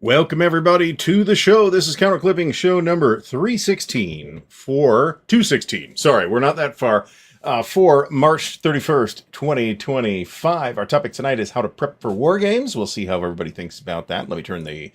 Welcome everybody to the show. This is Counter Clipping show number 316 for 216. Sorry, we're not that far. For March 31st, 2025. Our topic tonight is how to prep for war games. We'll see how everybody thinks about that. Let me turn the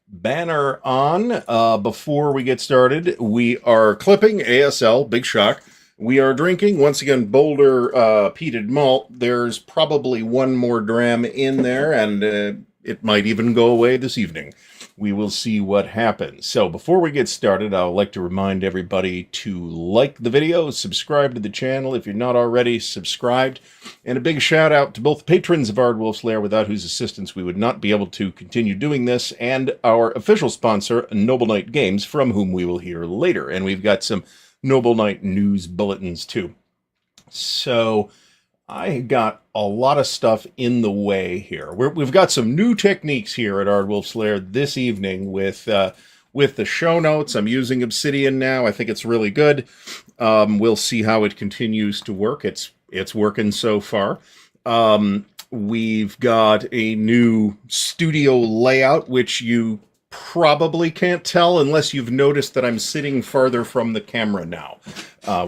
banner on. Before we get started, we are clipping ASL, big shock. We are drinking, once again, Boulder peated malt. There's probably one more dram in there, and it might even go away this evening. We will see what happens. So before we get started, I would like to remind everybody to like the video, subscribe to the channel if you're not already subscribed, and a big shout out to both patrons of Ardwulf's Lair, without whose assistance we would not be able to continue doing this, and our official sponsor, Noble Knight Games, from whom we will hear later. And we've got some Noble Knight news bulletins too. So I got a lot of stuff in the way here. We've got some new techniques here at Ardwulf's Lair this evening with the show notes. I'm using Obsidian now. I think it's really good. We'll see how it continues to work. It's working so far. We've got a new studio layout, which you probably can't tell unless you've noticed that I'm sitting farther from the camera now,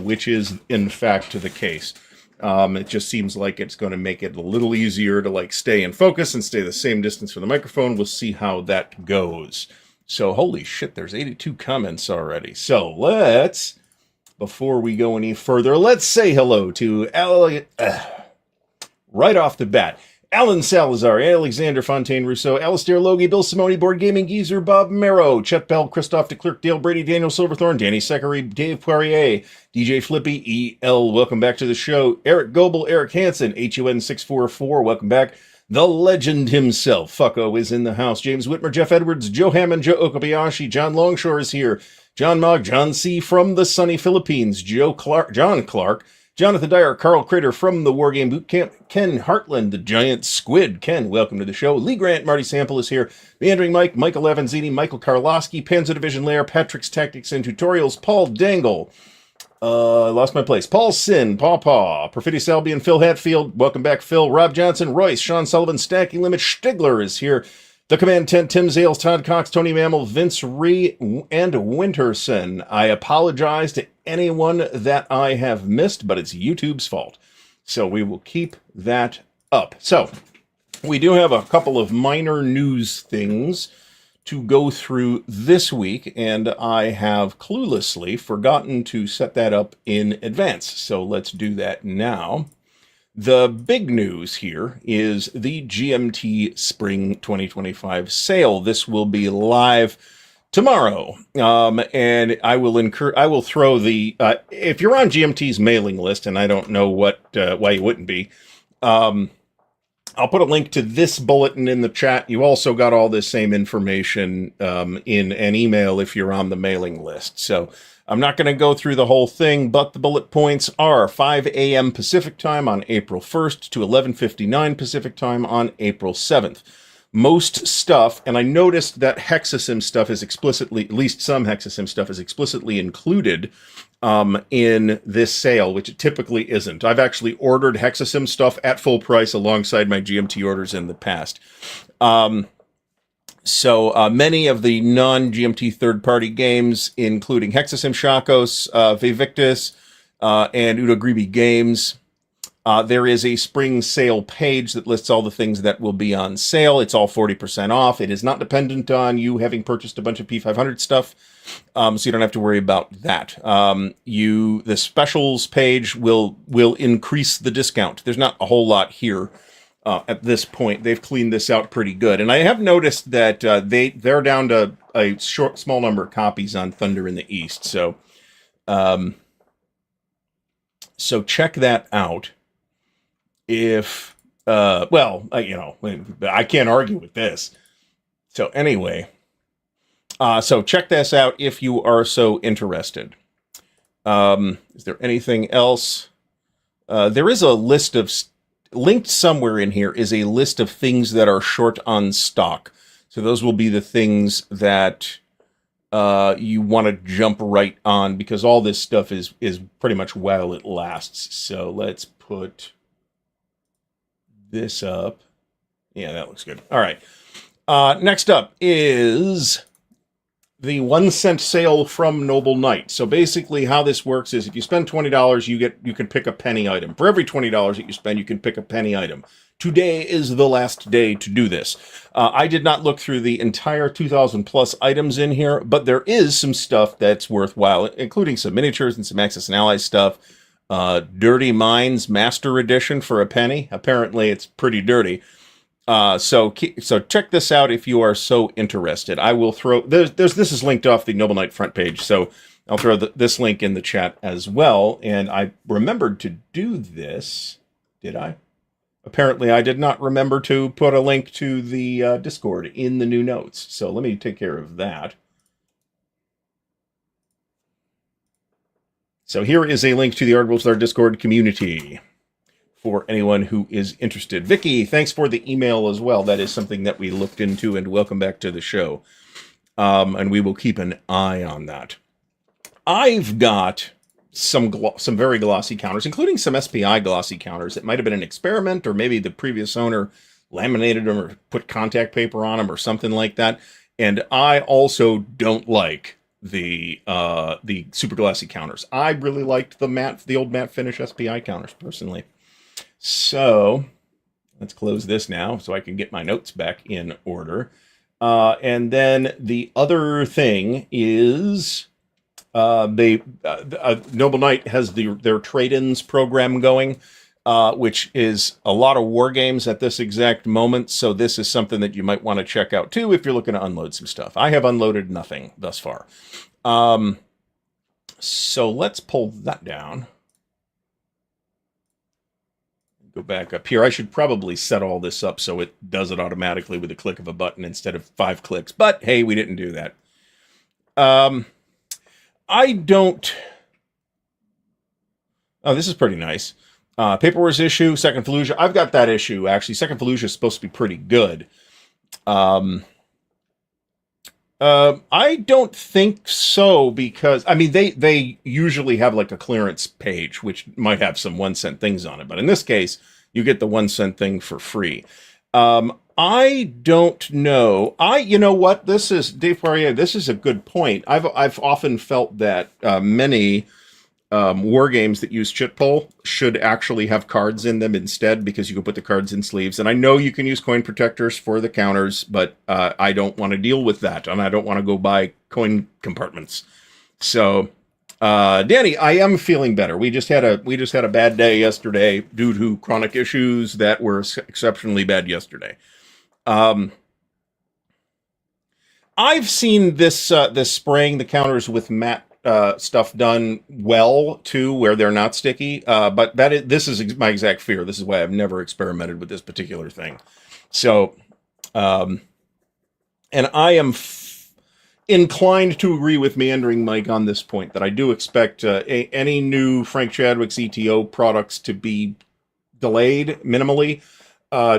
which is in fact the case. It just seems like it's going to make it a little easier to stay in focus and stay the same distance from the microphone. We'll see how that goes. So holy shit, there's 82 comments already. So before we go any further, let's say hello to right off the bat. Alan Salazar, Alexander Fontaine Rousseau, Alistair Logie, Bill Simone, Board Gaming Geezer, Bob Merrow, Chet Bell, Christoph DeClerc, Dale Brady, Daniel Silverthorne, Danny Seckery, Dave Poirier, DJ Flippy, E.L., welcome back to the show, Eric Goebel, Eric Hansen, HUN644, welcome back, the legend himself, Fucko is in the house, James Whitmer, Jeff Edwards, Joe Hammond, Joe Okabayashi, John Longshore is here, John Mogg, John C. from the sunny Philippines, John Clark, Jonathan Dyer, Carl Crater from the Wargame Bootcamp, Ken Hartland, the Giant Squid. Ken, welcome to the show. Lee Grant, Marty Sample is here. Meandering Mike, Michael Avanzini, Michael Karlowski, Panzer Division Lair, Patrick's Tactics and Tutorials, Paul Dangle. Lost my place. Paul Sin, Paw, Perfidious Albion, Phil Hatfield. Welcome back, Phil. Rob Johnson, Royce, Sean Sullivan, Stacking Limit, Stigler is here. The Command Tent, Tim Zales, Todd Cox, Tony Mammal, Vince Ree, and Winterson. I apologize to anyone that I have missed, but it's YouTube's fault. So we will keep that up. So we do have a couple of minor news things to go through this week, and I have cluelessly forgotten to set that up in advance. So let's do that now. The big news here is the GMT Spring 2025 sale. This will be live tomorrow, and I will throw the if you're on GMT's mailing list, and I don't know why you wouldn't be. I'll put a link to this bulletin in the chat. You also got all this same information in an email if you're on the mailing list. So I'm not going to go through the whole thing, but the bullet points are 5 a.m. Pacific time on April 1st to 11:59 Pacific time on April 7th. Most stuff, and I noticed that Hexasim stuff is explicitly, at least some Hexasim stuff is explicitly included in this sale, which it typically isn't. I've actually ordered Hexasim stuff at full price alongside my GMT orders in the past. So many of the non-GMT third-party games, including Hexasim Shakos, Vivictus, and Udogribi Games, there is a spring sale page that lists all the things that will be on sale. It's all 40% off. It is not dependent on you having purchased a bunch of P500 stuff, so you don't have to worry about that. The specials page will increase the discount. There's not a whole lot here. At this point, they've cleaned this out pretty good. And I have noticed that they're down to a small number of copies on Thunder in the East. So check that out. If, I can't argue with this. So anyway, so check this out if you are so interested. Is there anything else? There is a list of linked somewhere in here is a list of things that are short on stock. So those will be the things that you want to jump right on, because all this stuff is pretty much while it lasts. So let's put this up. Yeah, that looks good. All right. Next up is the 1 cent sale from Noble Knight. So basically how this works is if you spend $20, you can pick a penny item. For every $20 that you spend, you can pick a penny item. Today is the last day to do this. I did not look through the entire 2,000 plus items in here, but there is some stuff that's worthwhile, including some miniatures and some Axis and Allies stuff. Dirty Minds Master Edition for a penny. Apparently it's pretty dirty. So check this out if you are so interested. I will throw this is linked off the Noble Knight front page, so I'll throw this link in the chat as well. And I remembered to do this. Did I? Apparently, I did not remember to put a link to the Discord in the new notes. So let me take care of that. So here is a link to the Ardwulf Discord community for anyone who is interested. Vicky, thanks for the email as well. That is something that we looked into, and welcome back to the show. And we will keep an eye on that. I've got some very glossy counters, including some SPI glossy counters. It might have been an experiment, or maybe the previous owner laminated them or put contact paper on them or something like that. And I also don't like the super glossy counters. I really liked the old matte finish SPI counters personally. So let's close this now so I can get my notes back in order. And then the other thing is Noble Knight has their trade-ins program going, which is a lot of war games at this exact moment. So this is something that you might want to check out too if you're looking to unload some stuff. I have unloaded nothing thus far. So let's pull that down. Go back up here. I should probably set all this up so it does it automatically with a click of a button instead of 5 clicks. But hey, we didn't do that. I don't... Oh, this is pretty nice. Paper Wars issue, Second Fallujah. I've got that issue, actually. Second Fallujah is supposed to be pretty good. I don't think so, because, I mean, they usually have like a clearance page, which might have some 1 cent things on it. But in this case, you get the 1 cent thing for free. I don't know. You know what? This is, Dave Poirier, this is a good point. I've often felt that many war games that use chit pull should actually have cards in them instead, because you can put the cards in sleeves. And I know you can use coin protectors for the counters, but I don't want to deal with that, and I don't want to go buy coin compartments. So, Danny, I am feeling better. We just had a bad day yesterday due to chronic issues that were exceptionally bad yesterday. I've seen this spraying the counters with matte stuff done well too, where they're not sticky. But this is my exact fear. This is why I've never experimented with this particular thing. So, and I am inclined to agree with Meandering Mike on this point, that I do expect any new Frank Chadwick's ETO products to be delayed minimally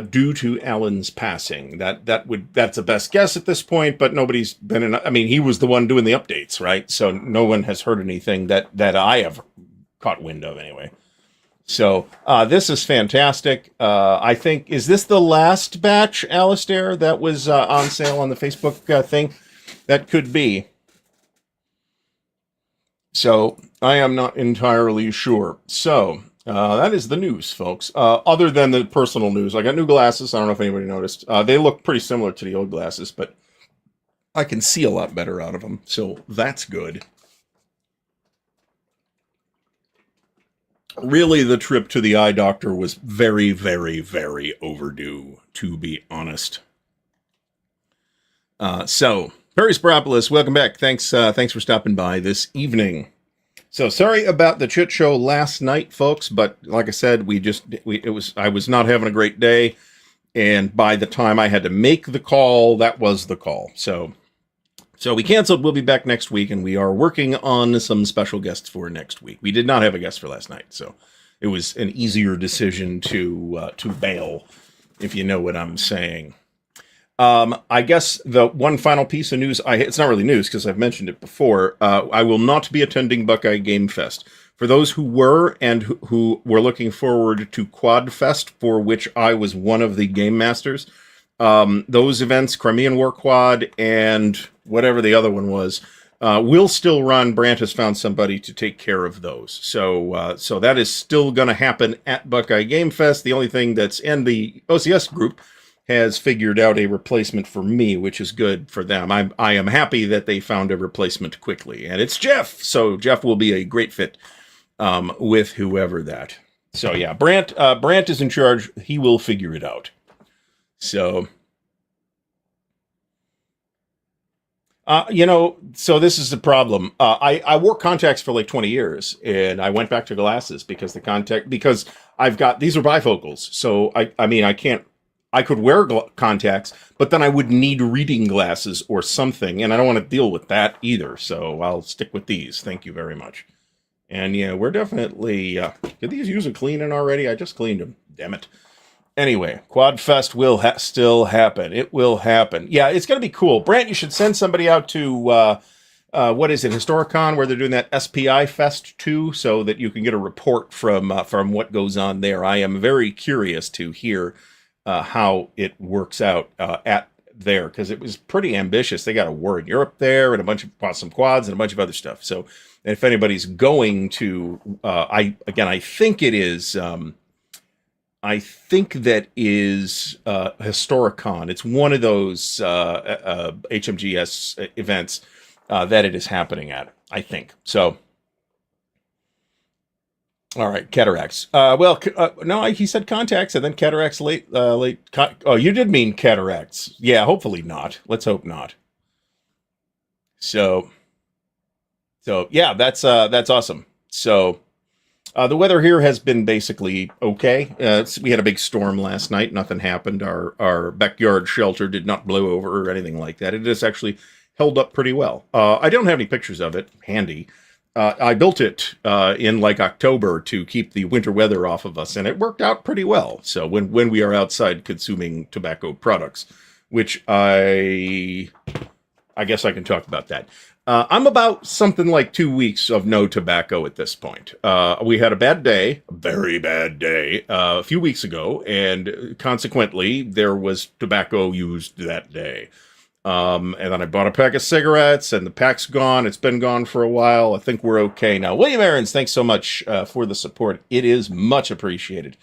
due to Alan's passing. That's a best guess at this point, but nobody's been in. I mean, he was the one doing the updates, right? So no one has heard anything that I have caught wind of anyway. So this is fantastic. I think, is this the last batch, Alistair, that was on sale on the Facebook thing? That could be. So I am not entirely sure. So that is the news, folks. Other than the personal news, I got new glasses. I don't know if anybody noticed. They look pretty similar to the old glasses, but I can see a lot better out of them. So that's good. Really, the trip to the eye doctor was very, very, very overdue, to be honest. So, Perry Sparopoulos, welcome back. Thanks for stopping by this evening. So, sorry about the chit show last night, folks, but like I said, I was not having a great day, and by the time I had to make the call, that was the call. So we canceled. We'll be back next week, and we are working on some special guests for next week. We did not have a guest for last night, so it was an easier decision to bail, if you know what I'm saying. I guess the one final piece of news, it's not really news because I've mentioned it before. I will not be attending Buckeye Game Fest. For those who were and who were looking forward to Quad Fest, for which I was one of the game masters, Those events, Crimean War Quad and whatever the other one was, will still run. Brant has found somebody to take care of those. So that is still going to happen at Buckeye Game Fest. The only thing and the OCS group has figured out a replacement for me, which is good for them. I am happy that they found a replacement quickly, and it's Jeff. So Jeff will be a great fit with whoever that. So yeah, Brant is in charge. He will figure it out. So, so this is the problem. I wore contacts for like 20 years, and I went back to glasses because I've got, these are bifocals. So I could wear contacts, but then I would need reading glasses or something, and I don't want to deal with that either. So I'll stick with these. Thank you very much. And yeah, we're definitely, did these use a cleaning already? I just cleaned them. Damn it. Anyway, Quad Fest will still happen. It will happen. Yeah, it's going to be cool. Brant, you should send somebody out to, what is it, Historicon, where they're doing that SPI Fest too, so that you can get a report from what goes on there. I am very curious to hear how it works out at there, because it was pretty ambitious. They got a war in Europe there, and a bunch of awesome quads and a bunch of other stuff. So if anybody's going to, I think it is... I think that is Historicon. It's one of those HMGS events that it is happening at, I think. So, all right, cataracts. No, he said contacts and then cataracts late. You did mean cataracts. Yeah, hopefully not. Let's hope not. So yeah, that's awesome. So. The weather here has been basically okay. We had a big storm last night. Nothing happened. Our backyard shelter did not blow over or anything like that. It just actually held up pretty well. I don't have any pictures of it handy. I built it in like October to keep the winter weather off of us, and it worked out pretty well. So when we are outside consuming tobacco products, which I guess I can talk about that. I'm about something like 2 weeks of no tobacco at this point. We had a bad day, a very bad day, a few weeks ago, and consequently, there was tobacco used that day. And then I bought a pack of cigarettes, and the pack's gone. It's been gone for a while. I think we're okay now. William Aarons, thanks so much for the support. It is much appreciated.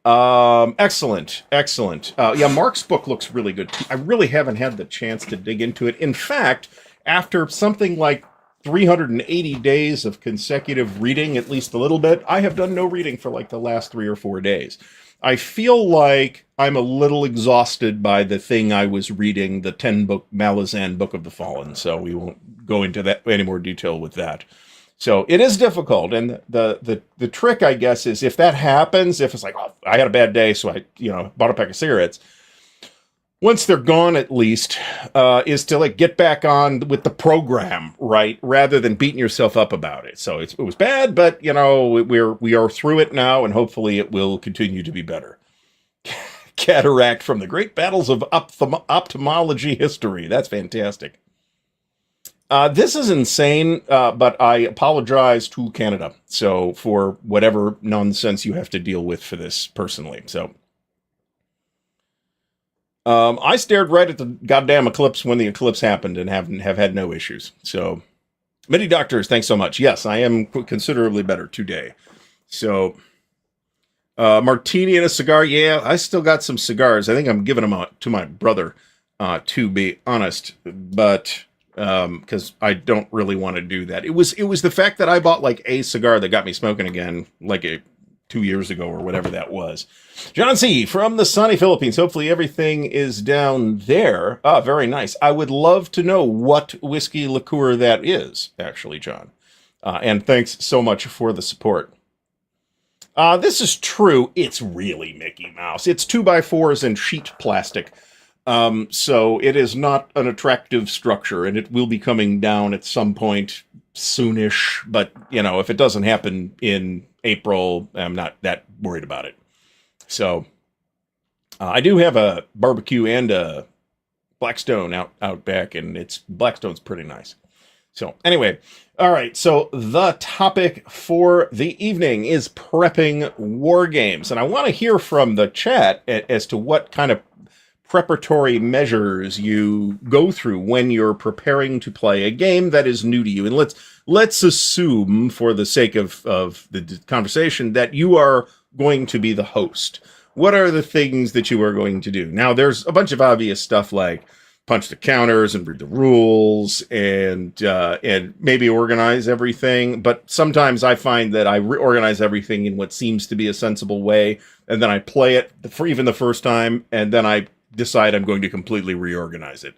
Excellent. Yeah, Mark's book looks really good. I really haven't had the chance to dig into it. In fact, after something like 380 days of consecutive reading, at least a little bit, I have done no reading for like the last 3 or 4 days. I feel like I'm a little exhausted by the thing I was reading, the 10-book Malazan Book of the Fallen, so we won't go into that any more detail with that. So it is difficult, and the trick, I guess, is if that happens, if it's like, oh, I had a bad day, so I bought a pack of cigarettes, once they're gone, at least, is to like get back on with the program, right? Rather than beating yourself up about it. So it was bad, but we are through it now, and hopefully it will continue to be better. Cataract from the great battles of ophthalmology history. That's fantastic. This is insane, but I apologize to Canada. So for whatever nonsense you have to deal with for this personally. So. I stared right at the goddamn eclipse when the eclipse happened and have had no issues. So, Midi Doctors, thanks so much. Yes, I am considerably better today. So, martini and a cigar. Yeah, I still got some cigars. I think I'm giving them out to my brother, to be honest. But, because I don't really want to do that. It was the fact that I bought like a cigar that got me smoking again, like 2 years ago or whatever that was. John C. from the sunny Philippines. Hopefully everything is down there. Ah, very nice. I would love to know what whiskey liqueur that is, actually, John. And thanks so much for the support. This is true. It's really Mickey Mouse. It's 2x4s and sheet plastic. So it is not an attractive structure, and it will be coming down at some point soonish. But, if it doesn't happen in April, I'm not that worried about it. So I do have a barbecue and a Blackstone out back, and Blackstone's pretty nice. So anyway, all right. So the topic for the evening is prepping war games, and I want to hear from the chat as to what kind of preparatory measures you go through when you're preparing to play a game that is new to you. And let's assume, for the sake of the conversation, that you are going to be the host. What are the things that you are going to do? Now, there's a bunch of obvious stuff like punch the counters and read the rules and maybe organize everything. But sometimes I find that I organize everything in what seems to be a sensible way, and then I play it for even the first time, and then I decide I'm going to completely reorganize it.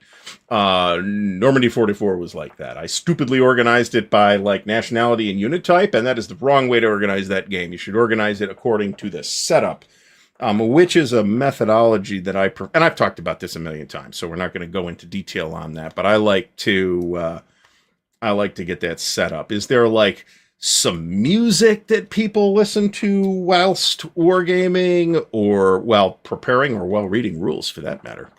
Normandy 44 was like that. I stupidly organized it by like nationality and unit type, and that is the wrong way to organize that game. You should organize it according to the setup, which is a methodology that and I've talked about this a million times, so we're not going to go into detail on that, but I like to get that set up. Is there like some music that people listen to whilst wargaming, or while preparing, or while reading rules for that matter?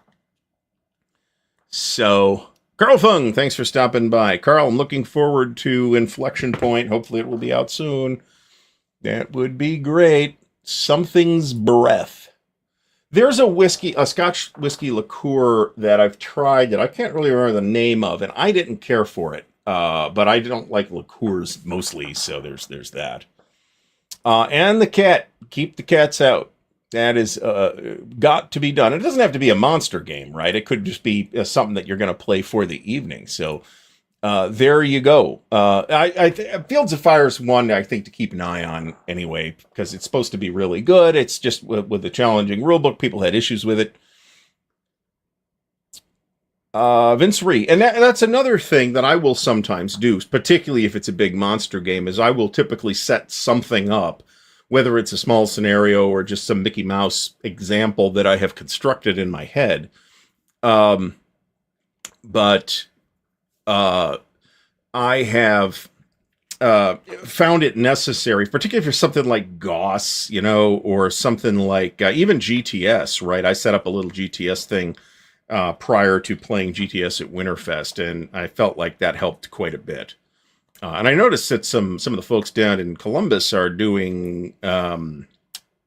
So, Carl Fung, thanks for stopping by. Carl, I'm looking forward to Inflection Point. Hopefully it will be out soon. That would be great. Something's Breath. There's a Scotch whiskey liqueur that I've tried that I can't really remember the name of, and I didn't care for it. But I don't like liqueurs mostly, so there's that. And the cat. Keep the cats out. That is got to be done. It doesn't have to be a monster game, right? It could just be something that you're going to play for the evening. So there you go. Fields of Fire is one I think to keep an eye on anyway, because it's supposed to be really good. It's just with the challenging rulebook, people had issues with it. Vince Ree, and that's another thing that I will sometimes do, particularly if it's a big monster game, is I will typically set something up, whether it's a small scenario or just some Mickey Mouse example that I have constructed in my head. But I have found it necessary, particularly for something like Goss, or something like even GTS, right? I set up a little GTS thing prior to playing GTS at Winterfest, and I felt like that helped quite a bit. And I noticed that some of the folks down in Columbus are doing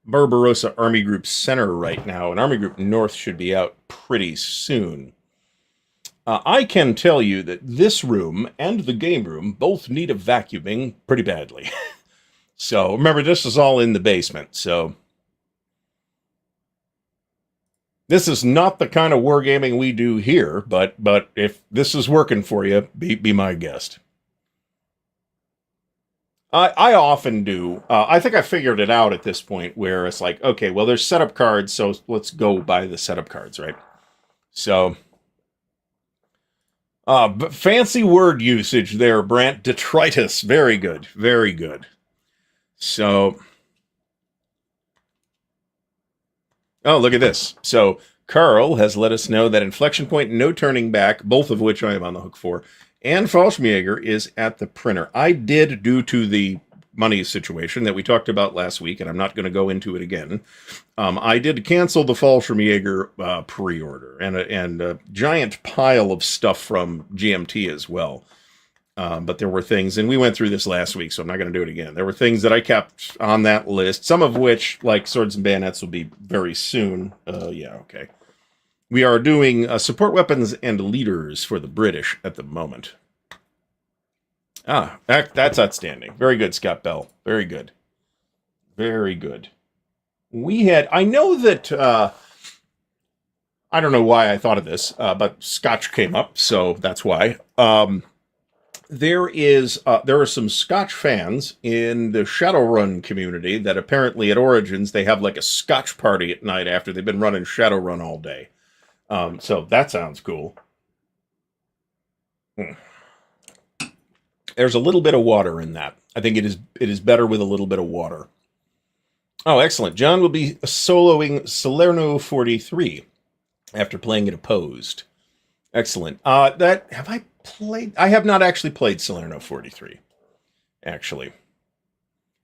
Barbarossa Army Group Center right now, and Army Group North should be out pretty soon. I can tell you that this room and the game room both need a vacuuming pretty badly. So remember, this is all in the basement, so this is not the kind of wargaming we do here, but if this is working for you, be my guest. I often do. I think I figured it out at this point where it's like, okay, well, there's setup cards, so let's go buy the setup cards, right? So, but fancy word usage there, Brant. Detritus. Very good. Very good. So, oh, look at this. So, Carl has let us know that Inflection Point and No Turning Back, both of which I am on the hook for, and Fallschirmjäger is at the printer. I did, due to the money situation that we talked about last week, and I'm not going to go into it again, I did cancel the Fallschirmjäger pre-order, and a giant pile of stuff from GMT as well. But there were things, and we went through this last week, so I'm not going to do it again. There were things that I kept on that list, some of which, like Swords and Bayonets, will be very soon. Yeah, okay. We are doing support weapons and leaders for the British at the moment. That's outstanding. Very good, Scott Bell. Very good. Very good. I know that, I don't know why I thought of this, but Scotch came up, so that's why. There are some Scotch fans in the Shadowrun community that apparently at Origins they have like a Scotch party at night after they've been running Shadowrun all day. So that sounds cool. There's a little bit of water in that. I think it is better with a little bit of water. Oh, excellent. John will be soloing Salerno 43 after playing it opposed. Excellent. I have not actually played Salerno 43, actually.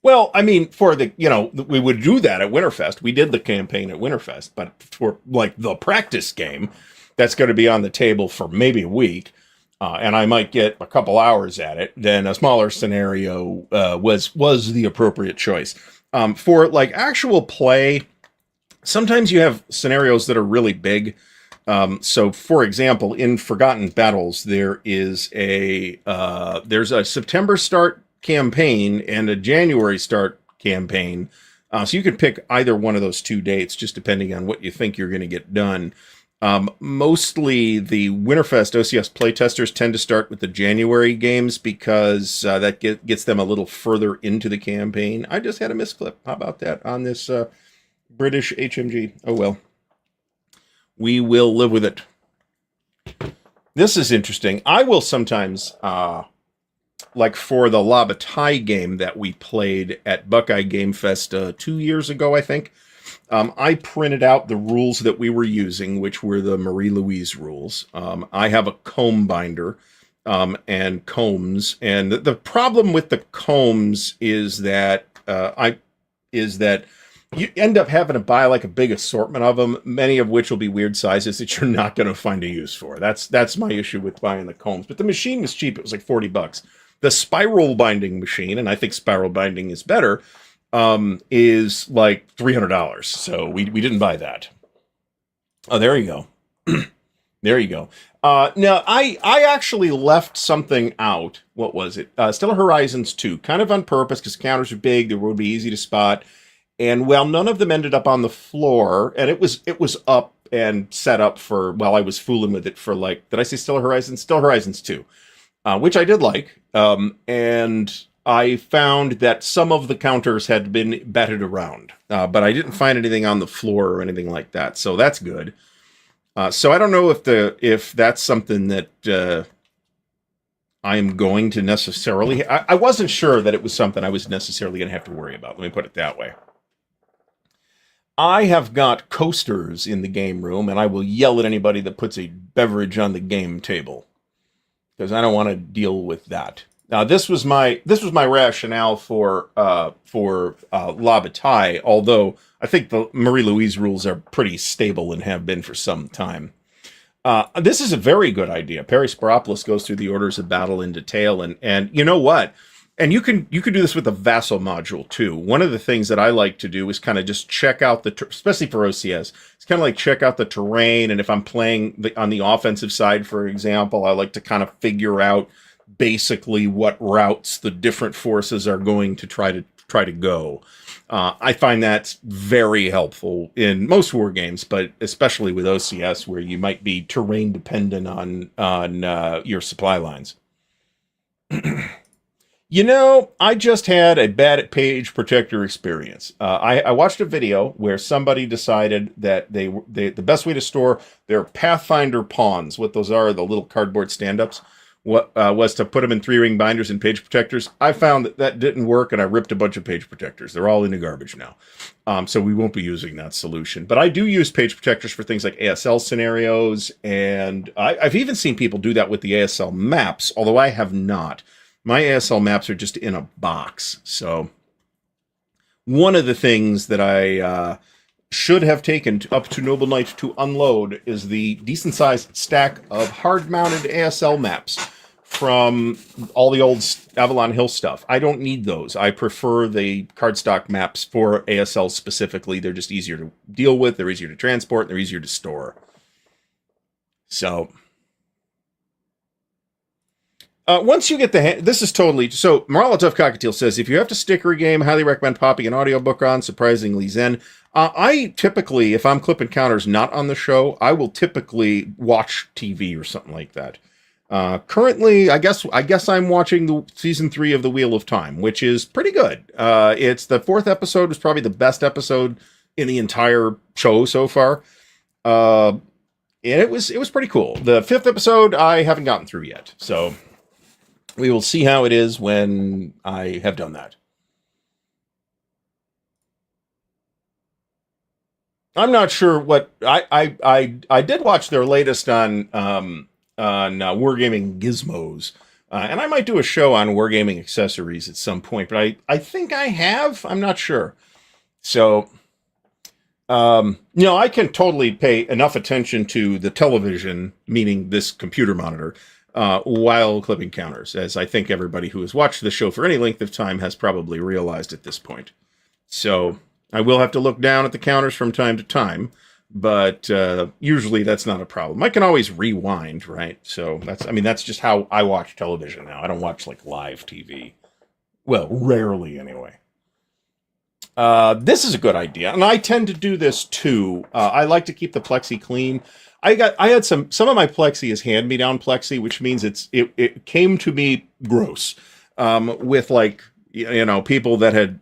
Well, I mean, we would do that at Winterfest. We did the campaign at Winterfest, but for, like, the practice game, that's going to be on the table for maybe a week, and I might get a couple hours at it, then a smaller scenario was the appropriate choice. For, like, actual play, sometimes you have scenarios that are really big, So, for example, in Forgotten Battles, there's a September start campaign and a January start campaign. So you can pick either one of those 2 dates, just depending on what you think you're going to get done. Mostly the Winterfest OCS playtesters tend to start with the January games because that gets them a little further into the campaign. I just had a misclip. How about that on this British HMG? Oh well. We will live with it. This is interesting. I will sometimes, like for the Labatai game that we played at Buckeye Game Fest 2 years ago, I think, I printed out the rules that we were using, which were the Marie-Louise rules. I have a comb binder and combs, and the problem with the combs is that you end up having to buy like a big assortment of them, many of which will be weird sizes that you're not going to find a use for. That's my issue with buying the combs. But the machine was cheap. It was like $40. The spiral binding machine, and I think spiral binding is better, is like $300. So we didn't buy that. Oh, there you go. There you go. Now, I actually left something out. What was it? Stellar Horizons 2, kind of on purpose because counters are big. They would be easy to spot. And well, none of them ended up on the floor, and it was up and set up for, well, I was fooling with it for like, did I say Stellar Horizons? Stellar Horizons 2, which I did like. And I found that some of the counters had been batted around, but I didn't find anything on the floor or anything like that. So that's good. So I don't know if that's something that I'm going to necessarily, I wasn't sure that it was something I was necessarily going to have to worry about. Let me put it that way. I have got coasters in the game room, and I will yell at anybody that puts a beverage on the game table because I don't want to deal with that. Now, this was my rationale for Labatai, although I think the Marie-Louise rules are pretty stable and have been for some time. This is a very good idea. Perry Sparopoulos goes through the orders of battle in detail, and you know what? And you can do this with the Vassal module too. One of the things that I like to do is kind of just check out especially for OCS, it's kind of like check out the terrain. And if I'm playing on the offensive side, for example, I like to kind of figure out basically what routes the different forces are going to try to go. I find that's very helpful in most war games, but especially with OCS, where you might be terrain dependent on your supply lines. You know, I just had a bad page protector experience. I watched a video where somebody decided that the best way to store their Pathfinder pawns, what those are, the little cardboard stand-ups, was to put them in 3-ring binders and page protectors. I found that didn't work, and I ripped a bunch of page protectors. They're all in the garbage now. So we won't be using that solution. But I do use page protectors for things like ASL scenarios, and I've even seen people do that with the ASL maps, although I have not. My ASL maps are just in a box. So one of the things that I should have taken up to Noble Knight to unload is the decent-sized stack of hard-mounted ASL maps from all the old Avalon Hill stuff. I don't need those. I prefer the cardstock maps for ASL specifically. They're just easier to deal with, they're easier to transport, and they're easier to store. So once you get this is totally, so Moralatough Cockatiel says, if you have to sticker a game, highly recommend popping an audiobook on, surprisingly zen. I typically, if I'm clipping counters not on the show, I will typically watch TV or something like that. Currently, I guess I'm watching the season 3 of The Wheel of Time, which is pretty good. It's the 4th episode was probably the best episode in the entire show so far. And it was pretty cool. The 5th episode I haven't gotten through yet, so we will see how it is when I have done that. I'm not sure what I did watch their latest on Wargaming Gizmos, and I might do a show on Wargaming accessories at some point, but I think I have. I'm not sure. So, I can totally pay enough attention to the television, meaning this computer monitor, while clipping counters, as I think everybody who has watched the show for any length of time has probably realized at this point. So I will have to look down at the counters from time to time, but usually that's not a problem. I can always rewind, right? So that's just how I watch television now. I don't watch like live TV. Well, rarely anyway. This is a good idea, and I tend to do this too. I like to keep the plexi clean. I had some of my plexi is hand-me-down plexi, which means it came to me gross, with like, people that had.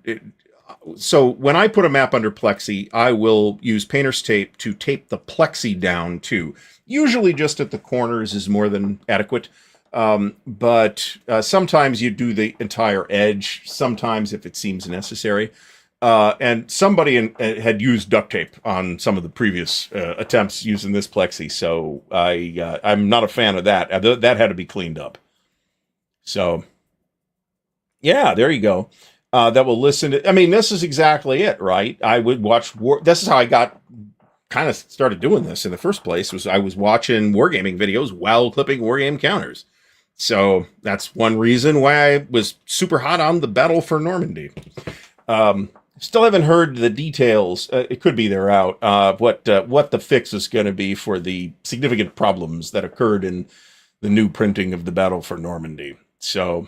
So when I put a map under plexi, I will use painter's tape to tape the plexi down too. Usually just at the corners is more than adequate. But sometimes you do the entire edge, sometimes if it seems necessary. And somebody had used duct tape on some of the previous attempts using this plexi, so I'm not a fan of that. That had to be cleaned up. So, yeah, there you go. That will listen to. I mean, this is exactly it, right? I would watch This is how I kind of started doing this in the first place. Was I was watching wargaming videos while clipping wargame counters. So that's one reason why I was super hot on the Battle for Normandy. Still haven't heard the details. It could be they're out. What the fix is going to be for the significant problems that occurred in the new printing of the Battle for Normandy. So,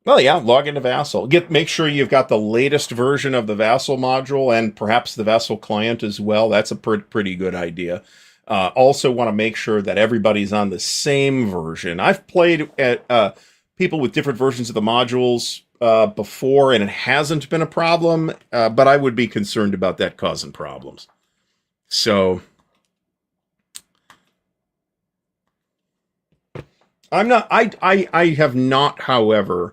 well, yeah, log into Vassal. Make sure you've got the latest version of the Vassal module and perhaps the Vassal client as well. That's a pretty good idea. Also want to make sure that everybody's on the same version. I've played at people with different versions of the modules before, and it hasn't been a problem, but I would be concerned about that causing problems. So I have not, however,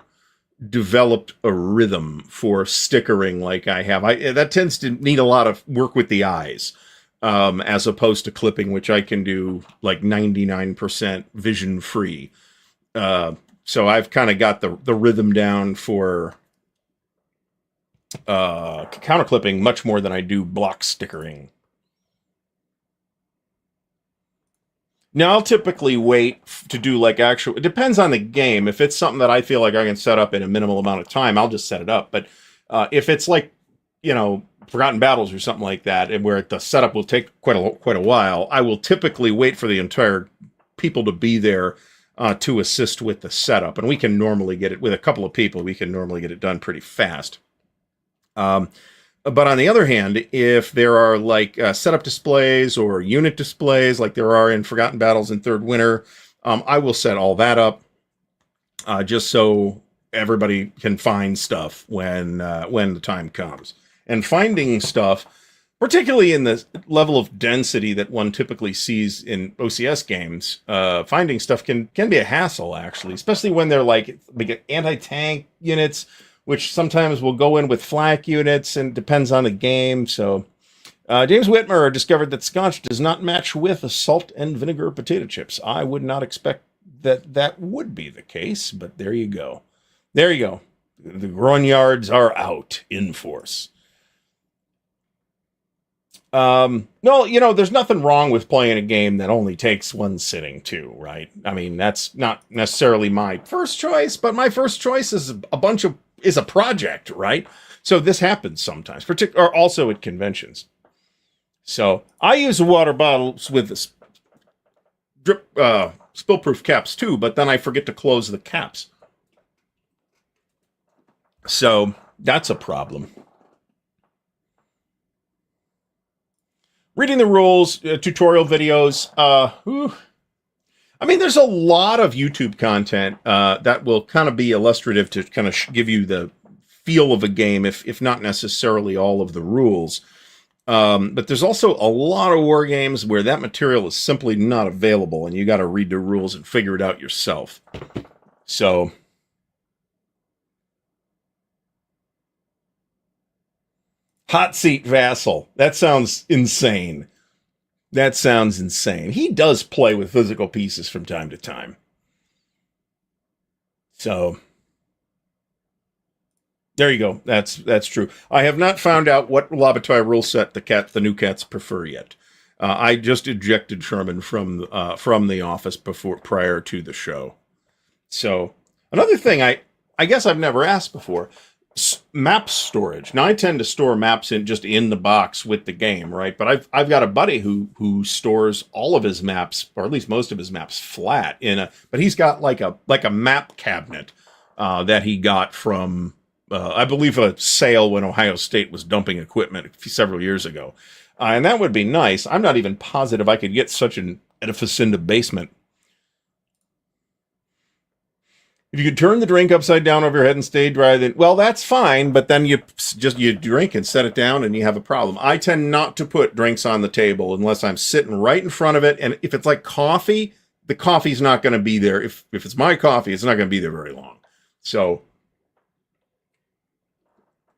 developed a rhythm for stickering like I have. That tends to need a lot of work with the eyes, as opposed to clipping, which I can do like 99% vision free. So I've kind of got the rhythm down for counter clipping much more than I do block stickering. Now, I'll typically wait to do like actual. It depends on the game. If it's something that I feel like I can set up in a minimal amount of time, I'll just set it up. But if it's like, Forgotten Battles or something like that, and where the setup will take quite a while, I will typically wait for the entire people to be there to assist with the setup. And we can normally get it with a couple of people. We can normally get it done pretty fast. But on the other hand, if there are like setup displays or unit displays like there are in Forgotten Battles and Third Winter, I will set all that up just so everybody can find stuff when the time comes. And finding stuff, particularly in the level of density that one typically sees in OCS games, finding stuff can be a hassle, actually, especially when they're like anti-tank units, which sometimes will go in with flak units, and depends on the game. So James Whitmer discovered that scotch does not match with salt and vinegar potato chips. I would not expect that would be the case, but there you go. There you go. The grognards are out in force. No, there's nothing wrong with playing a game that only takes one sitting too, right? I mean, that's not necessarily my first choice, but my first choice is a project, right? So this happens sometimes, or also at conventions. So I use water bottles with the spill-proof caps too, but then I forget to close the caps. So that's a problem. Reading the rules, tutorial videos. I mean, there's a lot of YouTube content that will kind of be illustrative to kind of give you the feel of a game, if not necessarily all of the rules. But there's also a lot of war games where that material is simply not available, and you got to read the rules and figure it out yourself. So, hot seat Vassal. That sounds insane. That sounds insane. He does play with physical pieces from time to time. So, there you go. That's true. I have not found out what Labatoi rule set the new cats prefer yet. I just ejected Sherman from the office prior to the show. So, another thing I guess I've never asked before. Map storage. Now I tend to store maps in the box with the game, right? But I've got a buddy who stores all of his maps, or at least most of his maps, flat in a. But he's got like a map cabinet that he got from I believe a sale when Ohio State was dumping equipment several years ago, and that would be nice. I'm not even positive I could get such an edifice in the basement. If you could turn the drink upside down over your head and stay dry, then, well, that's fine, but then you drink and set it down and you have a problem. I tend not to put drinks on the table unless I'm sitting right in front of it. And if it's like coffee, the coffee's not going to be there. If it's my coffee, it's not going to be there very long. So,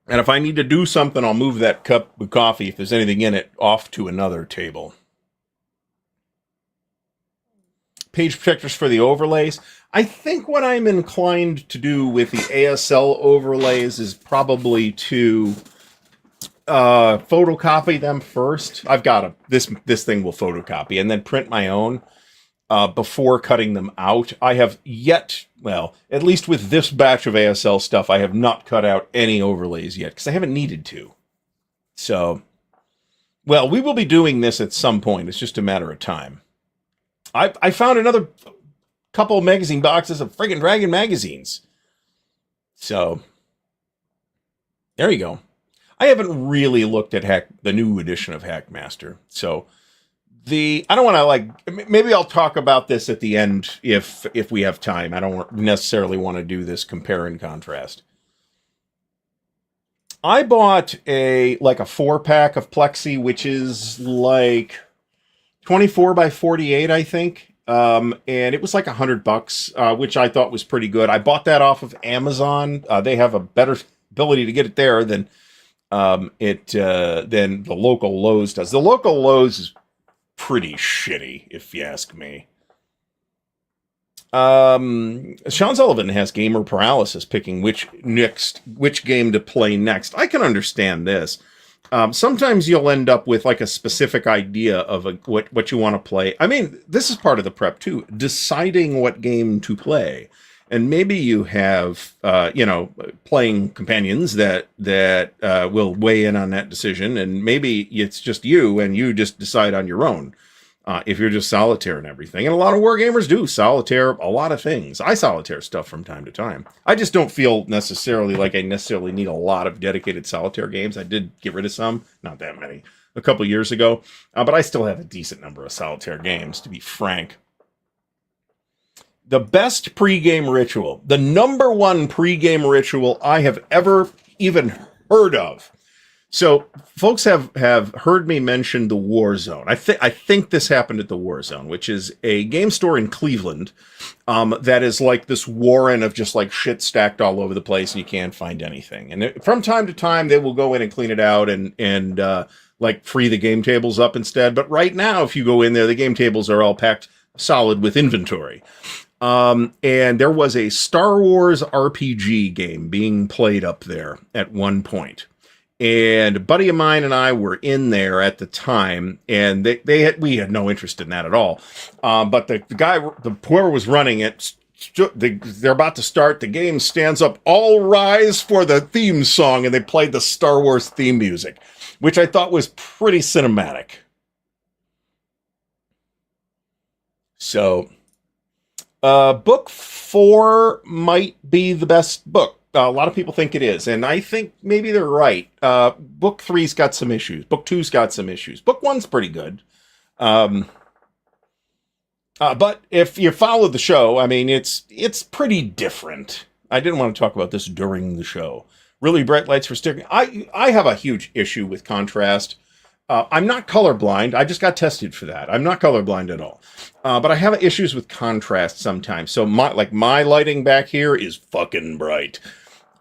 and if I need to do something, I'll move that cup of coffee, if there's anything in it, off to another table. Page protectors for the overlays. I think what I'm inclined to do with the ASL overlays is probably to photocopy them first. I've got this thing will photocopy and then print my own before cutting them out. I have yet, well, at least with this batch of ASL stuff, I have not cut out any overlays yet because I haven't needed to. So, well, we will be doing this at some point. It's just a matter of time. I found another couple of magazine boxes of friggin' Dragon magazines. So, there you go. I haven't really looked at the new edition of Hackmaster. So, I don't want to, maybe I'll talk about this at the end if we have time. I don't necessarily want to do this compare and contrast. I bought a 4-pack of Plexi, which is like 24 by 48, I think. And it was like $100, which I thought was pretty good. I bought that off of Amazon. They have a better ability to get it there than the local Lowe's does. The local Lowe's is pretty shitty, if you ask me. Sean Sullivan has gamer paralysis, picking which game to play next. I can understand this. Sometimes you'll end up with like a specific idea of what you want to play. I mean, this is part of the prep too, deciding what game to play. And maybe you have, playing companions that will weigh in on that decision. And maybe it's just you and you just decide on your own. If you're just solitaire and everything. And a lot of wargamers do solitaire a lot of things. I solitaire stuff from time to time. I just don't feel necessarily like I necessarily need a lot of dedicated solitaire games. I did get rid of some, not that many, a couple years ago. But I still have a decent number of solitaire games, to be frank. The best pregame ritual, the number one pregame ritual I have ever even heard of. So, folks have heard me mention the War Zone. I think this happened at the War Zone, which is a game store in Cleveland that is like this warren of just like shit stacked all over the place, and you can't find anything. And from time to time, they will go in and clean it out and like free the game tables up instead. But right now, if you go in there, the game tables are all packed solid with inventory. And there was a Star Wars RPG game being played up there at one point. And a buddy of mine and I were in there at the time, and we had no interest in that at all. But whoever was running it, they're about to start. The game stands up, all rise for the theme song, and they played the Star Wars theme music, which I thought was pretty cinematic. So, book 4 might be the best book. A lot of people think it is, and I think maybe they're right. Book 3's got some issues. Book 2's got some issues. Book 1's pretty good. But if you follow the show, I mean, it's pretty different. I didn't want to talk about this during the show. Really bright lights for sticking. I have a huge issue with contrast. I'm not colorblind. I just got tested for that. I'm not colorblind at all. But I have issues with contrast sometimes. So my lighting back here is fucking bright.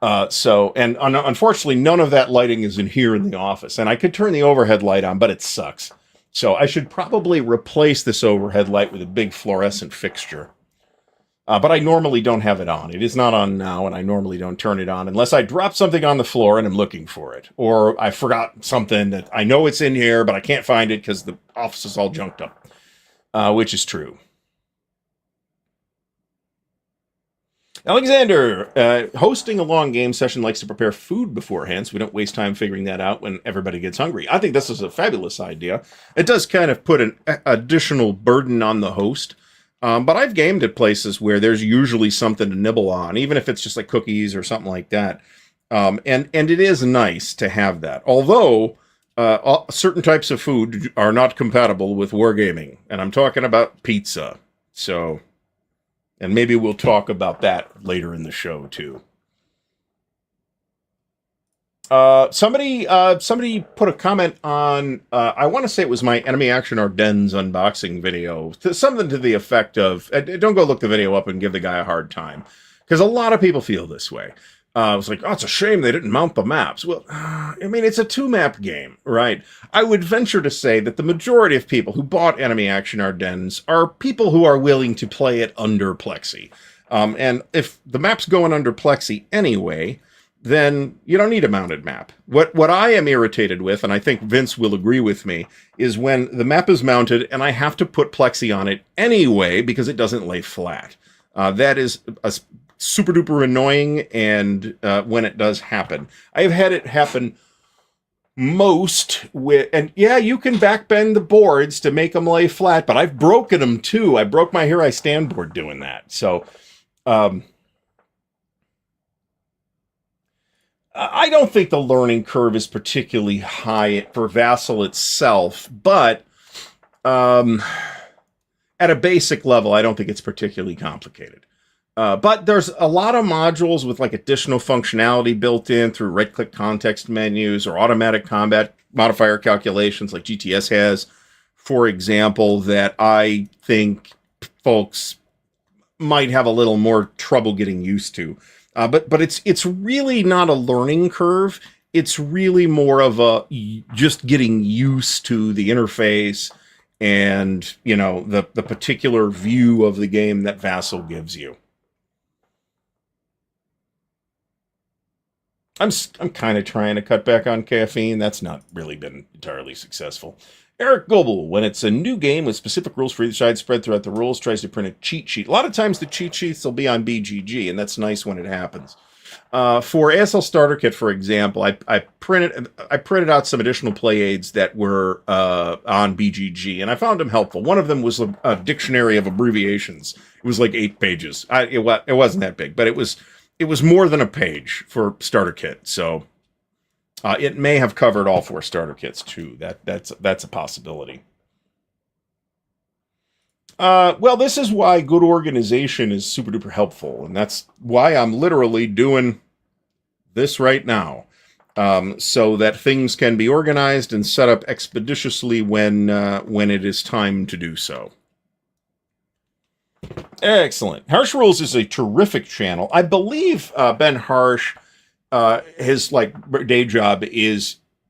Unfortunately, none of that lighting is in here in the office. And I could turn the overhead light on, but it sucks. So I should probably replace this overhead light with a big fluorescent fixture. But I normally don't have it on. It is not on now, and I normally don't turn it on unless I drop something on the floor and I'm looking for it. Or I forgot something that I know it's in here, but I can't find it because the office is all junked up, which is true. Alexander, hosting a long game session likes to prepare food beforehand, so we don't waste time figuring that out when everybody gets hungry. I think this is a fabulous idea. It does kind of put an additional burden on the host, but I've gamed at places where there's usually something to nibble on, even if it's just like cookies or something like that. And it is nice to have that. Although certain types of food are not compatible with wargaming, and I'm talking about pizza. So, and maybe we'll talk about that later in the show too. Somebody put a comment on, I want to say it was my Enemy Action Ardennes unboxing video, something to the effect of, don't go look the video up and give the guy a hard time, because a lot of people feel this way. It's like, oh, it's a shame they didn't mount the maps. Well, I mean, it's a 2-map game, right? I would venture to say that the majority of people who bought Enemy Action Ardennes are people who are willing to play it under Plexi. And if the map's going under Plexi anyway, then you don't need a mounted map. What I am irritated with, and I think Vince will agree with me, is when the map is mounted and I have to put Plexi on it anyway because it doesn't lay flat. That is a super duper annoying, and when it does happen, I've had it happen most with, and yeah, you can backbend the boards to make them lay flat, but I've broken them too. I broke my Here I Stand board doing that. So I don't think the learning curve is particularly high for Vassal itself, but at a basic level, I don't think it's particularly complicated. But there's a lot of modules with like additional functionality built in through right-click context menus or automatic combat modifier calculations like GTS has, for example, that I think folks might have a little more trouble getting used to. But it's really not a learning curve. It's really more of a just getting used to the interface and, you know, the particular view of the game that Vassal gives you. I'm kind of trying to cut back on caffeine. That's not really been entirely successful. Eric Goebel, when it's a new game with specific rules for each side spread throughout the rules, tries to print a cheat sheet. A lot of times the cheat sheets will be on BGG, and that's nice when it happens. For ASL Starter Kit, for example, I printed out some additional play aids that were on BGG, and I found them helpful. One of them was a dictionary of abbreviations. It was like 8 pages. It wasn't that big, but it was more than a page for Starter Kit, so it may have covered all 4 Starter Kits too. That's a possibility. Well, this is why good organization is super duper helpful, and that's why I'm literally doing this right now, so that things can be organized and set up expeditiously when it is time to do so. Excellent. Harsh Rules is a terrific channel. I believe Ben Harsh, his day job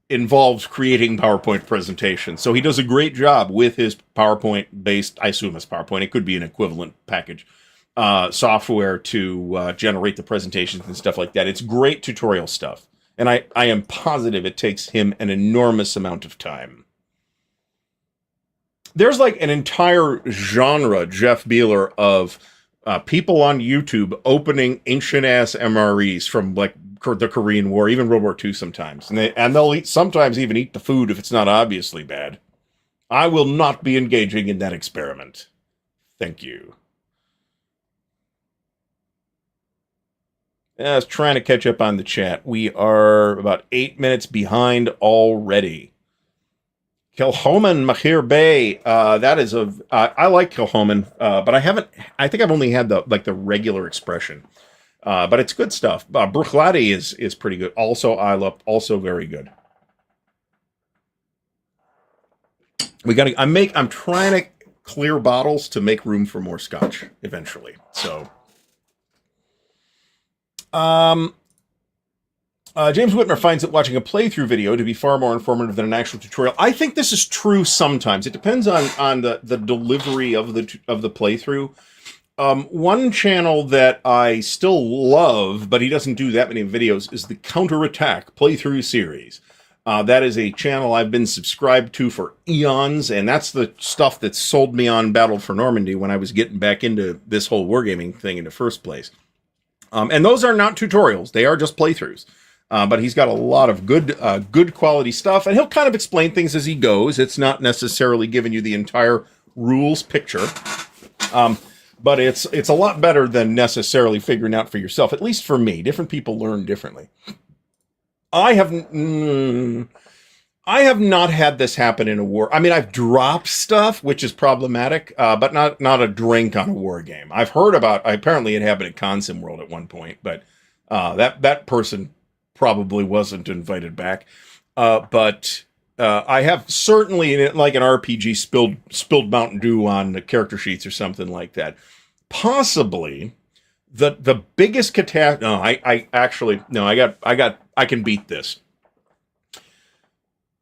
involves creating PowerPoint presentations. So he does a great job with his PowerPoint-based, I assume it's PowerPoint, it could be an equivalent package, software to generate the presentations and stuff like that. It's great tutorial stuff. And I am positive it takes him an enormous amount of time. There's like an entire genre, Jeff Beeler, of people on YouTube opening ancient-ass MREs from like the Korean War, even World War II sometimes. And they'll sometimes even eat the food if it's not obviously bad. I will not be engaging in that experiment. Thank you. I was trying to catch up on the chat. We are about 8 minutes behind already. Kilhoman Mahir Bay, that is I like Kilhoman, but I think I've only had the regular expression. But it's good stuff. Bruchladi is pretty good. Also, Isla, also very good. I'm trying to clear bottles to make room for more scotch eventually. So, James Whitmer finds that watching a playthrough video to be far more informative than an actual tutorial. I think this is true sometimes. It depends on the delivery of the playthrough. One channel that I still love, but he doesn't do that many videos, is the Counterattack playthrough series. That is a channel I've been subscribed to for eons, and that's the stuff that sold me on Battle for Normandy when I was getting back into this whole wargaming thing in the first place. And those are not tutorials. They are just playthroughs. But he's got a lot of good quality stuff, and he'll kind of explain things as he goes. It's not necessarily giving you the entire rules picture. But it's a lot better than necessarily figuring out for yourself, at least for me. Different people learn differently. I have not had this happen in a war. I mean, I've dropped stuff, which is problematic, but not a drink on a war game. I've heard about, apparently it happened at Consim World at one point, but that person probably wasn't invited back. But I have certainly, like an RPG, spilled Mountain Dew on the character sheets or something like that. Possibly the biggest catastrophe. No, I can beat this.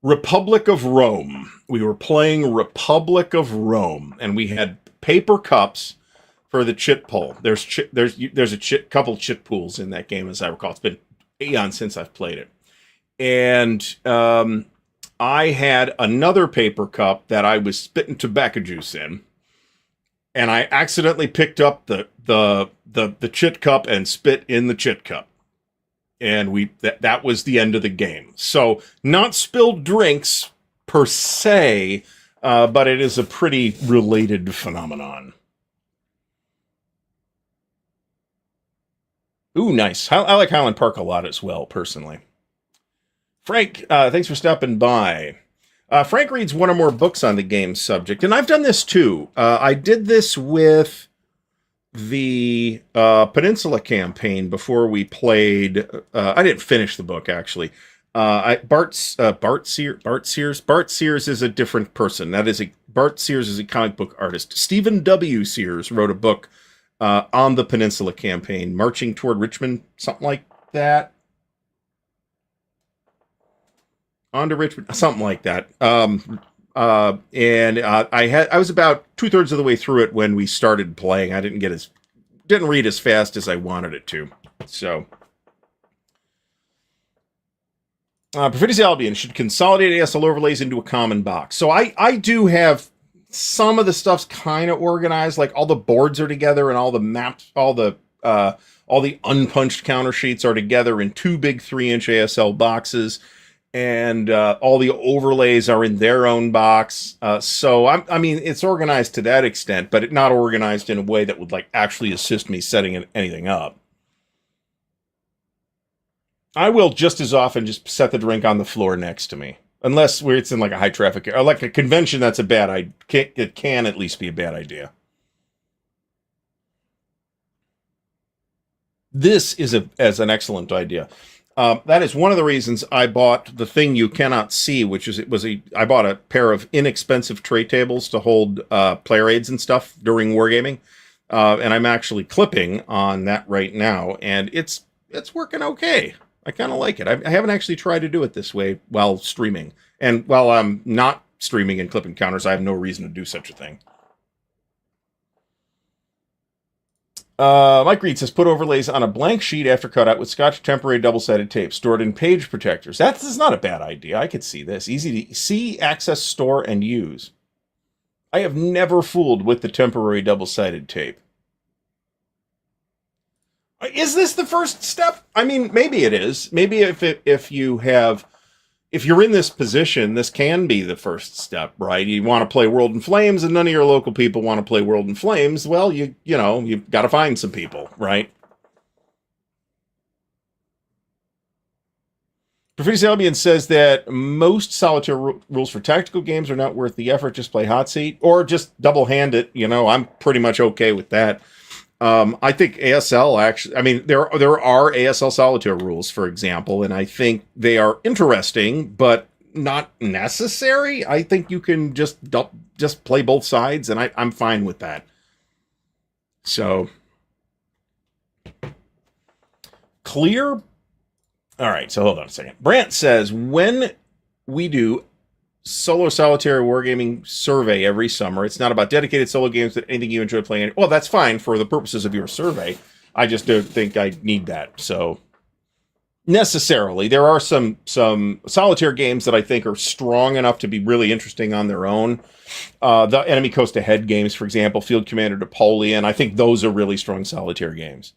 Republic of Rome. We were playing Republic of Rome, and we had paper cups for the chit pool. There's a couple chit pools in that game, as I recall. It's been eons since I've played it, and I had another paper cup that I was spitting tobacco juice in, and I accidentally picked up the chit cup and spit in the chit cup. And that was the end of the game. So, not spilled drinks per se, but it is a pretty related phenomenon. Ooh, nice. I like Highland Park a lot as well, personally. Frank, thanks for stopping by. Frank reads one or more books on the game subject, and I've done this too. I did this with the Peninsula campaign before we played. I didn't finish the book, actually. Bart Sears is a different person. Bart Sears is a comic book artist. Stephen W. Sears wrote a book on the Peninsula campaign, Marching Toward Richmond, something like that. On to Richmond, something like that. I was about 2/3 of the way through it when we started playing. I didn't read as fast as I wanted it to. So, Perfidious Albion should consolidate ASL overlays into a common box. So I do have some of the stuff's kind of organized, like all the boards are together and all the maps, all the unpunched counter sheets are together in 2 big 3-inch ASL boxes. And all the overlays are in their own box. So, I mean, it's organized to that extent, but not organized in a way that would, like, actually assist me setting anything up. I will just as often just set the drink on the floor next to me. Unless it's in, like, a high-traffic area. Like a convention, that's a bad idea. It can at least be a bad idea. This is an excellent idea. That is one of the reasons I bought the thing you cannot see, I bought a pair of inexpensive tray tables to hold player aids and stuff during Wargaming, and I'm actually clipping on that right now, and it's working okay. I kind of like it. I haven't actually tried to do it this way while streaming, and while I'm not streaming and clipping counters, I have no reason to do such a thing. Mike Reed says, put overlays on a blank sheet after cutout with Scotch temporary double-sided tape stored in page protectors. That's not a bad idea. I could see this. Easy to see, access, store, and use. I have never fooled with the temporary double-sided tape. Is this the first step? I mean, maybe it is. Maybe if you're in this position, this can be the first step, right? You want to play World in Flames, and none of your local people want to play World in Flames. Well, you've got to find some people, right? Perfidious Albion says that most solitaire rules for tactical games are not worth the effort. Just play hot seat, or just double hand it. I'm pretty much okay with that. I think ASL actually, I mean, there are ASL solitaire rules, for example, and I think they are interesting, but not necessary. I think you can just play both sides, and I'm fine with that. So, clear. All right, so hold on a second. Brant says, when we do solo solitaire wargaming survey every summer, it's not about dedicated solo games, but anything you enjoy playing. Well, that's fine for the purposes of your survey. I just don't think I need that. So necessarily, there are some solitaire games that I think are strong enough to be really interesting on their own. The Enemy Coast Ahead games, for example, Field Commander Napoleon. I think those are really strong solitaire games.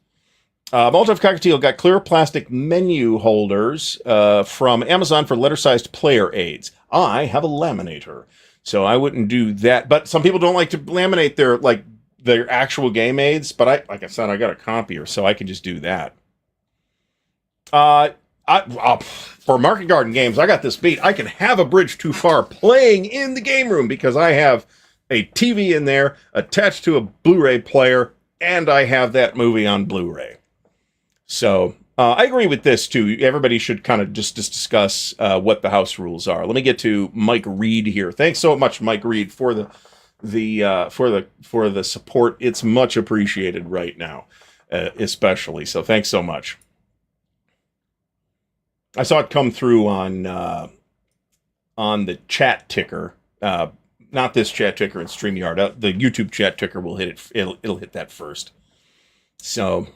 Molotov Cockatiel got clear plastic menu holders from Amazon for letter-sized player aids. I have a laminator, so I wouldn't do that. But some people don't like to laminate their actual game aids. But like I said, I got a copier, so I can just do that. For Market Garden games, I got this beat. I can have A Bridge Too Far playing in the game room because I have a TV in there attached to a Blu-ray player, and I have that movie on Blu-ray. So I agree with this too. Everybody should kind of just discuss what the house rules are. Let me get to Mike Reed here. Thanks so much, Mike Reed, for the support. It's much appreciated right now, especially. So thanks so much. I saw it come through on the chat ticker. Not this chat ticker in StreamYard. The YouTube chat ticker will hit it. It'll hit that first. So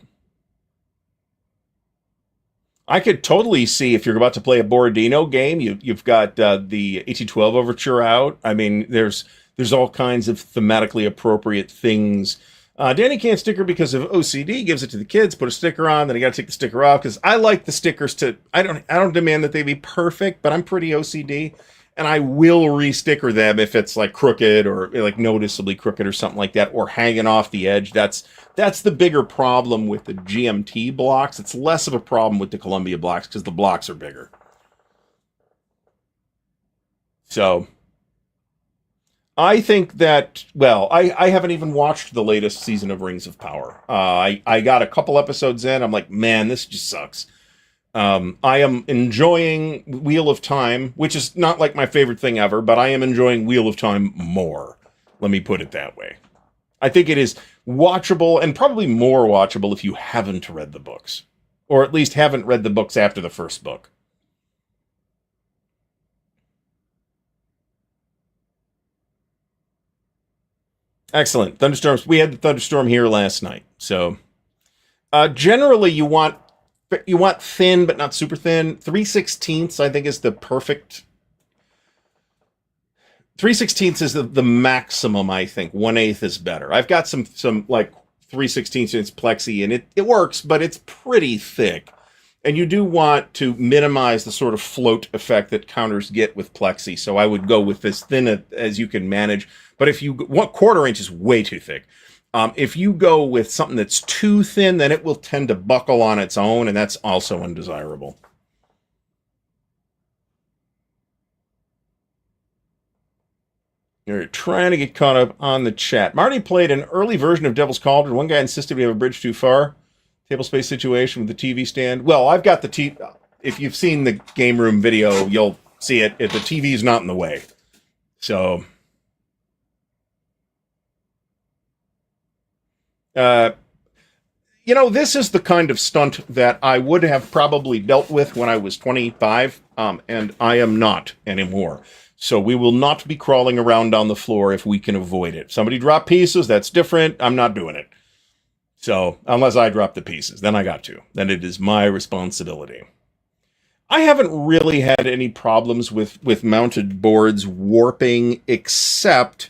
I could totally see if you're about to play a Borodino game, you've got the 1812 Overture out. I mean, there's all kinds of thematically appropriate things. Danny can't sticker because of OCD, gives it to the kids, put a sticker on, then you got to take the sticker off, because I like the stickers I don't demand that they be perfect, but I'm pretty OCD, and I will re-sticker them if it's like crooked or like noticeably crooked or something like that, or hanging off the edge. That's the bigger problem with the GMT blocks. It's less of a problem with the Columbia blocks because the blocks are bigger. So I think that, well, I haven't even watched the latest season of Rings of Power. I got a couple episodes in. I'm like, man, this just sucks. I am enjoying Wheel of Time, which is not like my favorite thing ever, but I am enjoying Wheel of Time more. Let me put it that way. I think it is watchable, and probably more watchable if you haven't read the books. Or at least haven't read the books after the first book. Excellent. Thunderstorms. We had the thunderstorm here last night. So generally you want thin, but not super thin. 3/16 I think is the perfect. 3/16 is the maximum, I think. 1/8 is better. I've got some like 3/16 inch plexi, and it works, but it's pretty thick. And you do want to minimize the sort of float effect that counters get with plexi. So I would go with as thin as you can manage. But if you want 1/4 inch is way too thick. If you go with something that's too thin, then it will tend to buckle on its own, and that's also undesirable. You're trying to get caught up on the chat. Marty played an early version of Devil's Cauldron. One guy insisted we have a bridge too far. Table space situation with the TV stand. Well, I've got the TV. If you've seen the game room video, you'll see it. If the TV is not in the way. So, this is the kind of stunt that I would have probably dealt with when I was 25, and I am not anymore. So we will not be crawling around on the floor if we can avoid it. Somebody drop pieces, that's different. I'm not doing it. So, unless I drop the pieces, then I got to. Then it is my responsibility. I haven't really had any problems with mounted boards warping, except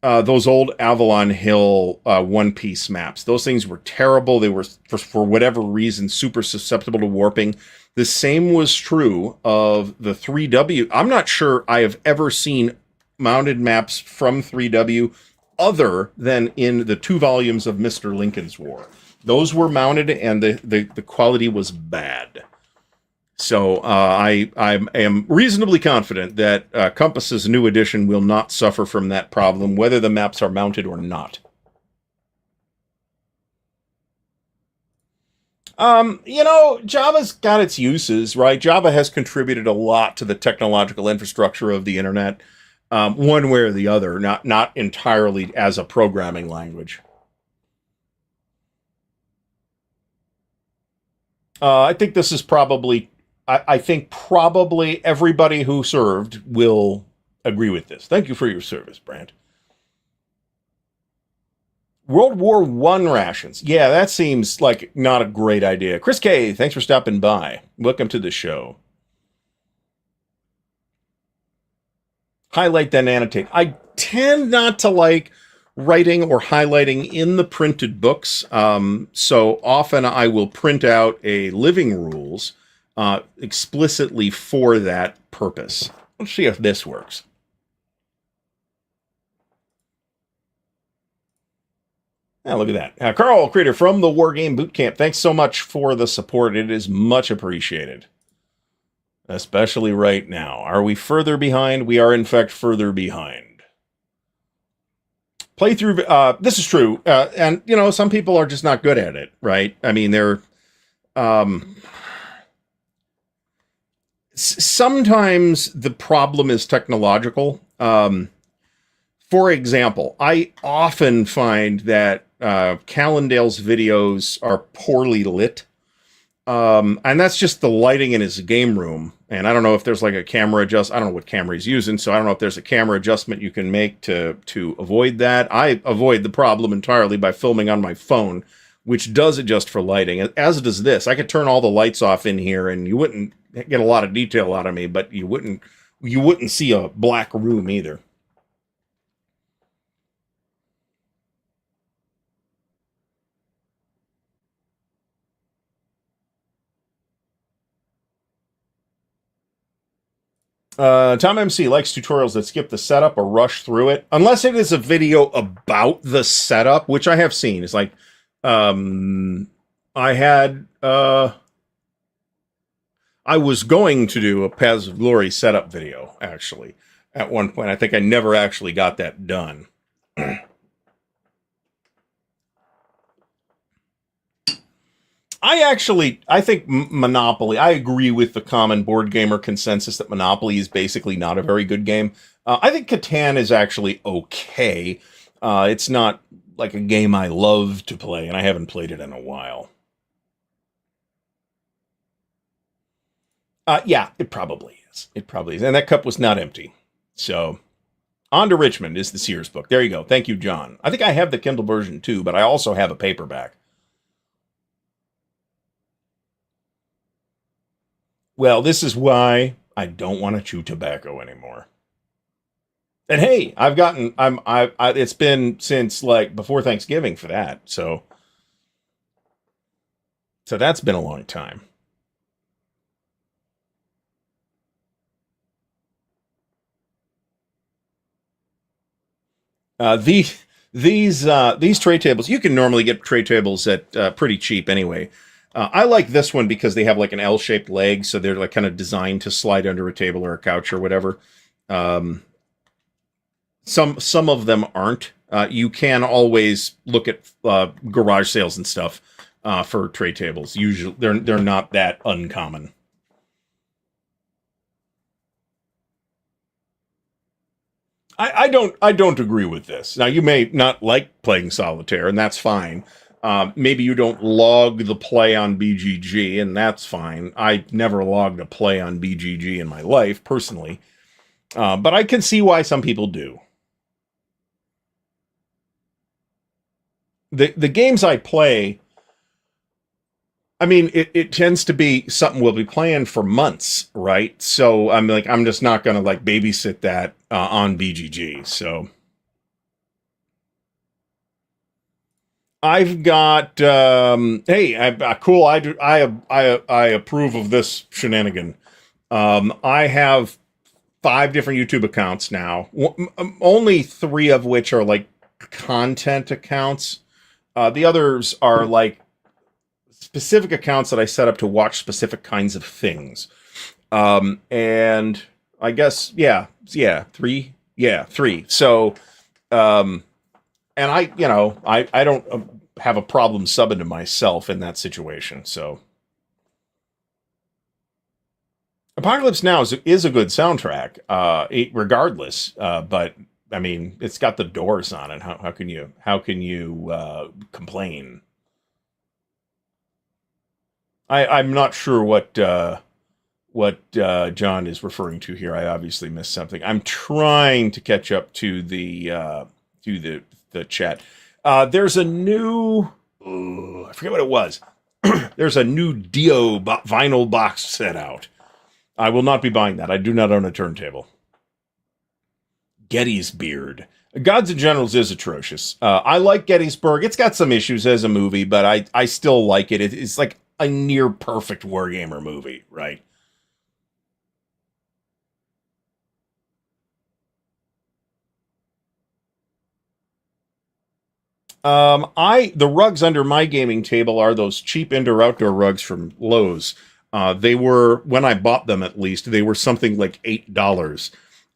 those old Avalon Hill one-piece maps. Those things were terrible. They were, for whatever reason, super susceptible to warping. The same was true of the 3W. I'm not sure I have ever seen mounted maps from 3W other than in the 2 volumes of Mr. Lincoln's War. Those were mounted, and the quality was bad. So I am reasonably confident that Compass's new edition will not suffer from that problem, whether the maps are mounted or not. Java's got its uses, right? Java has contributed a lot to the technological infrastructure of the internet, one way or the other, not entirely as a programming language. I think this is probably, I think probably everybody who served will agree with this. Thank you for your service, Brant. World War I rations. Yeah, that seems like not a great idea. Chris K., thanks for stopping by. Welcome to the show. Highlight, then annotate. I tend not to like writing or highlighting in the printed books. So often I will print out a living rules explicitly for that purpose. Let's see if this works. Yeah, look at that. Carl Creator from the Wargame Bootcamp. Thanks so much for the support. It is much appreciated. Especially right now. Are we further behind? We are, in fact, further behind. Playthrough, this is true. And, you know, some people are just not good at it, right? I mean, they're... sometimes the problem is technological. For example, I often find that Callendale's videos are poorly lit. And that's just the lighting in his game room. And I don't know if there's like a camera adjust. I don't know what camera he's using, so I don't know if there's a camera adjustment you can make to avoid that. I avoid the problem entirely by filming on my phone, which does adjust for lighting, as does this. I could turn all the lights off in here, and you wouldn't get a lot of detail out of me, but you wouldn't see a black room either. Tom MC likes tutorials that skip the setup or rush through it, unless it is a video about the setup, which I have seen. It's like, I was going to do a Paths of Glory setup video, actually, at one point. I think I never actually got that done. I think Monopoly, I agree with the common board gamer consensus that Monopoly is basically not a very good game. I think Catan is actually okay. It's not like a game I love to play, and I haven't played it in a while. Yeah, it probably is. It probably is. And that cup was not empty. So, On to Richmond is the Sears book. There you go. Thank you, John. I think I have the Kindle version too, but I also have a paperback. Well, this is why I don't want to chew tobacco anymore. And hey, it's been since like before Thanksgiving for that. So that's been a long time. These tray tables, you can normally get tray tables at pretty cheap anyway. I like this one because they have like an L-shaped leg, so they're like kind of designed to slide under a table or a couch or whatever. Some of them aren't. You can always look at garage sales and stuff for tray tables. Usually, they're not that uncommon. I don't agree with this. Now, you may not like playing solitaire, and that's fine. Maybe you don't log the play on BGG, and that's fine. I never logged a play on BGG in my life, personally. But I can see why some people do. The games I play, I mean, it tends to be something we'll be playing for months, right? So I'm just not going to like babysit that on BGG. So I've got hey, cool. I approve of this shenanigan. I have 5 different YouTube accounts now. Only 3 of which are like content accounts. The others are like specific accounts that I set up to watch specific kinds of things. And I guess, yeah, 3. Yeah, 3. So, and I don't have a problem subbing to myself in that situation. So Apocalypse Now is a good soundtrack, regardless. But I mean, it's got the Doors on it. How can you complain? I'm not sure what John is referring to here. I obviously missed something. I'm trying to catch up to the chat. There's a new, I forget what it was. There's a new Dio vinyl box set out. I will not be buying that. I do not own a turntable. Gettysbeard. Gods and Generals is atrocious. I like Gettysburg. It's got some issues as a movie, but I still like it. It's like a near perfect Wargamer movie, right? The rugs under my gaming table are those cheap indoor outdoor rugs from Lowe's. They were, when I bought them at least, they were something like $8.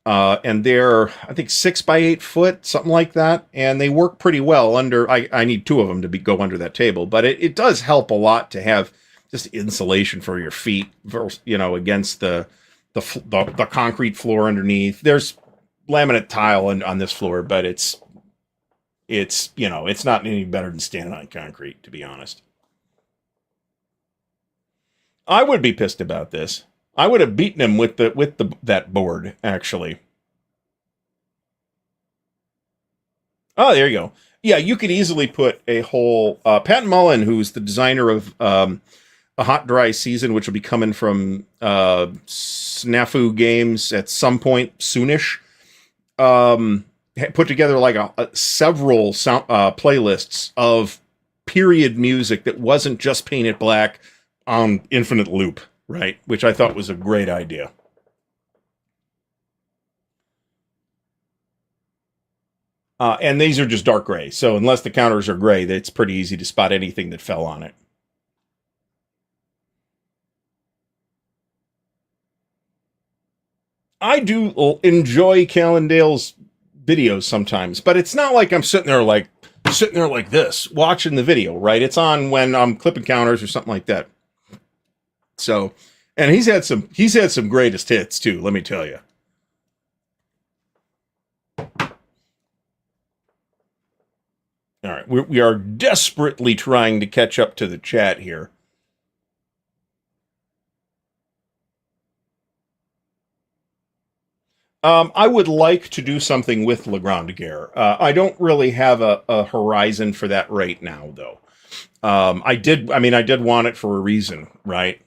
And they're, I think, 6 by 8 foot, something like that. And they work pretty well under, I need two of them to go under that table, but it does help a lot to have just insulation for your feet, against the concrete floor underneath. There's laminate tile on this floor, but it's not any better than standing on concrete, to be honest. I would be pissed about this. I would have beaten him with that board, actually. Oh, there you go. Yeah, you could easily put a whole Pat Mullen, who's the designer of A Hot Dry Season, which will be coming from Snafu Games at some point soonish. Put together like several sound playlists of period music that wasn't just painted black on infinite loop, right? Which I thought was a great idea. And these are just dark gray, so unless the counters are gray, it's pretty easy to spot anything that fell on it. I do enjoy Callendale's videos sometimes, but it's not like I'm sitting there like this watching the video, right? It's on when I'm clipping counters or something like that. So, and he's had some greatest hits too, let me tell you. All right, we are desperately trying to catch up to the chat here. I would like to do something with Le Grand Guerre. I don't really have a horizon for that right now, though. I did want it for a reason, right?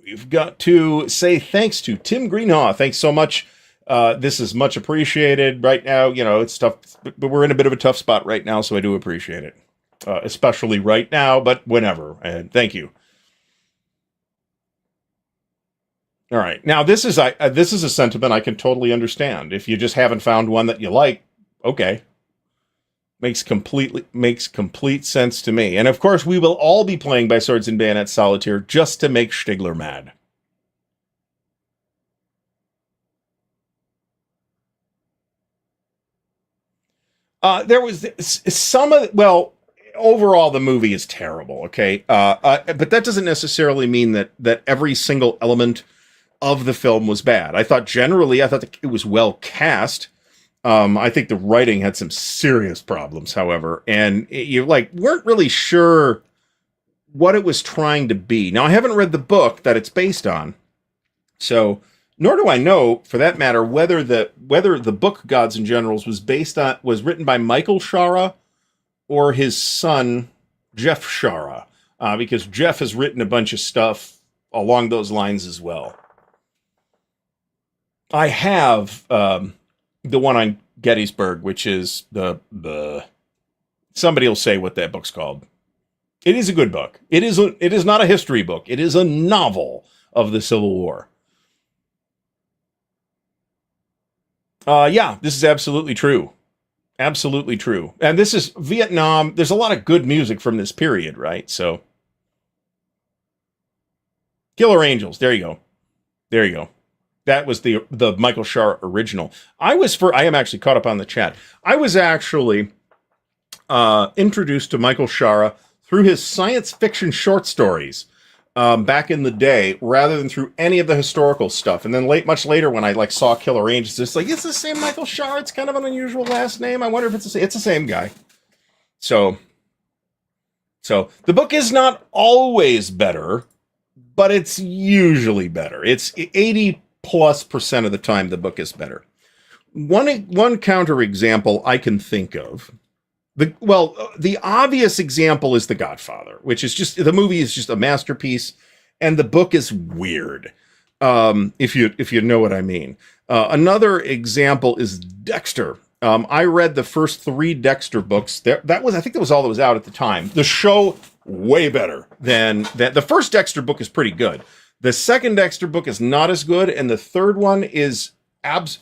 We've got to say thanks to Tim Greenhaw. Thanks so much. This is much appreciated right now. It's tough, but we're in a bit of a tough spot right now, so I do appreciate it. Especially right now, but whenever. And thank you. All right. Now, this is a sentiment I can totally understand. If you just haven't found one that you like, okay. Makes complete sense to me. And of course, we will all be playing by Swords and Bayonets Solitaire just to make Stigler mad. There was overall the movie is terrible, okay? But that doesn't necessarily mean that every single element of the film was bad. I thought that it was well cast. I think the writing had some serious problems, however, and you weren't really sure what it was trying to be. Now, I haven't read the book that it's based on, so nor do I know, for that matter, whether the book Gods and Generals was written by Michael Shara or his son Jeff Shara, because Jeff has written a bunch of stuff along those lines as well. I have the one on Gettysburg, which is the somebody will say what that book's called. It is a good book. It is not a history book. It is a novel of the Civil War. Yeah, this is absolutely true. Absolutely true. And this is Vietnam. There's a lot of good music from this period, right? So, Killer Angels. There you go. There you go. That was the Michael Shara original. I am actually caught up on the chat. I was actually introduced to Michael Shara through his science fiction short stories back in the day, rather than through any of the historical stuff. And then much later, when I saw Killer Angels, it's it's the same Michael Shara. It's kind of an unusual last name. I wonder if it's the same guy. So the book is not always better, but it's usually better. It's 80+% of the time the book is better. One counter example I can think of, the obvious example is The Godfather, which is the movie is just a masterpiece, and the book is weird. If you know what I mean. Another example is Dexter, I read the first 3 Dexter books. I think that was all that was out at the time. The show, way better than that. The first Dexter book is pretty good. The second Dexter book is not as good, and the third one is off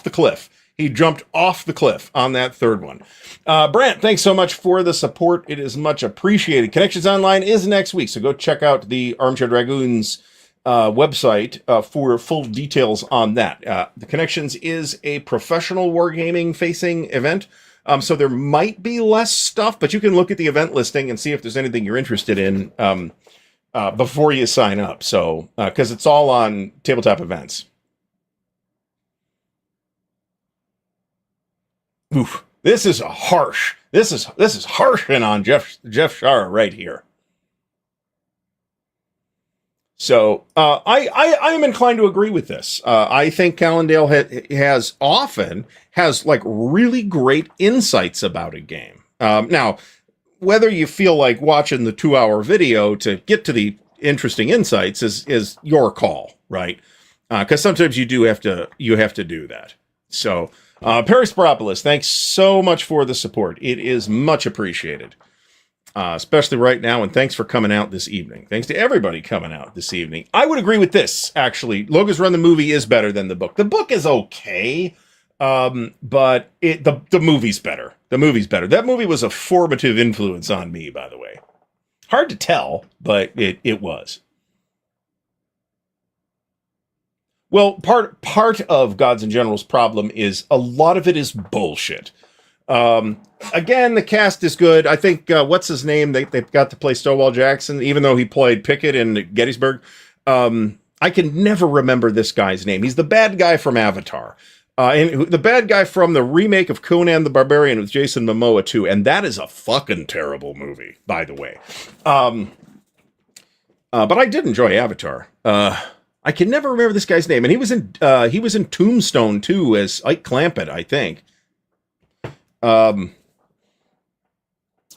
the cliff. He jumped off the cliff on that third one. Brant, thanks so much for the support. It is much appreciated. Connections Online is next week, so go check out the Armchair Dragoons website for full details on that. The Connections is a professional wargaming facing event, so there might be less stuff, but you can look at the event listing and see if there's anything you're interested in before you sign up. So, because it's all on tabletop events. Oof, this is harsh. This is harshing on Jeff Shara right here. So I am inclined to agree with this. I think Callendale has like really great insights about a game. Now, whether you feel like watching the 2-hour video to get to the interesting insights is your call, right? Because sometimes you have to do that. So Perry Sparopoulos, thanks so much for the support. It is much appreciated. Especially right now, and thanks for coming out this evening. Thanks to everybody coming out this evening. I would agree with this, actually. Logan's Run the movie is better than the book. The book is okay, but the movie's better. The movie's better. That movie was a formative influence on me, by the way. Hard to tell, but it was. Well, part of Gods and Generals' problem is a lot of it is bullshit. Again, the cast is good. I think, what's his name? They've got to play Stonewall Jackson, even though he played Pickett in Gettysburg. I can never remember this guy's name. He's the bad guy from Avatar. And the bad guy from the remake of Conan the Barbarian with Jason Momoa, too. And that is a fucking terrible movie, by the way. But I did enjoy Avatar. I can never remember this guy's name. And he was in Tombstone, too, as Ike Clampett, I think.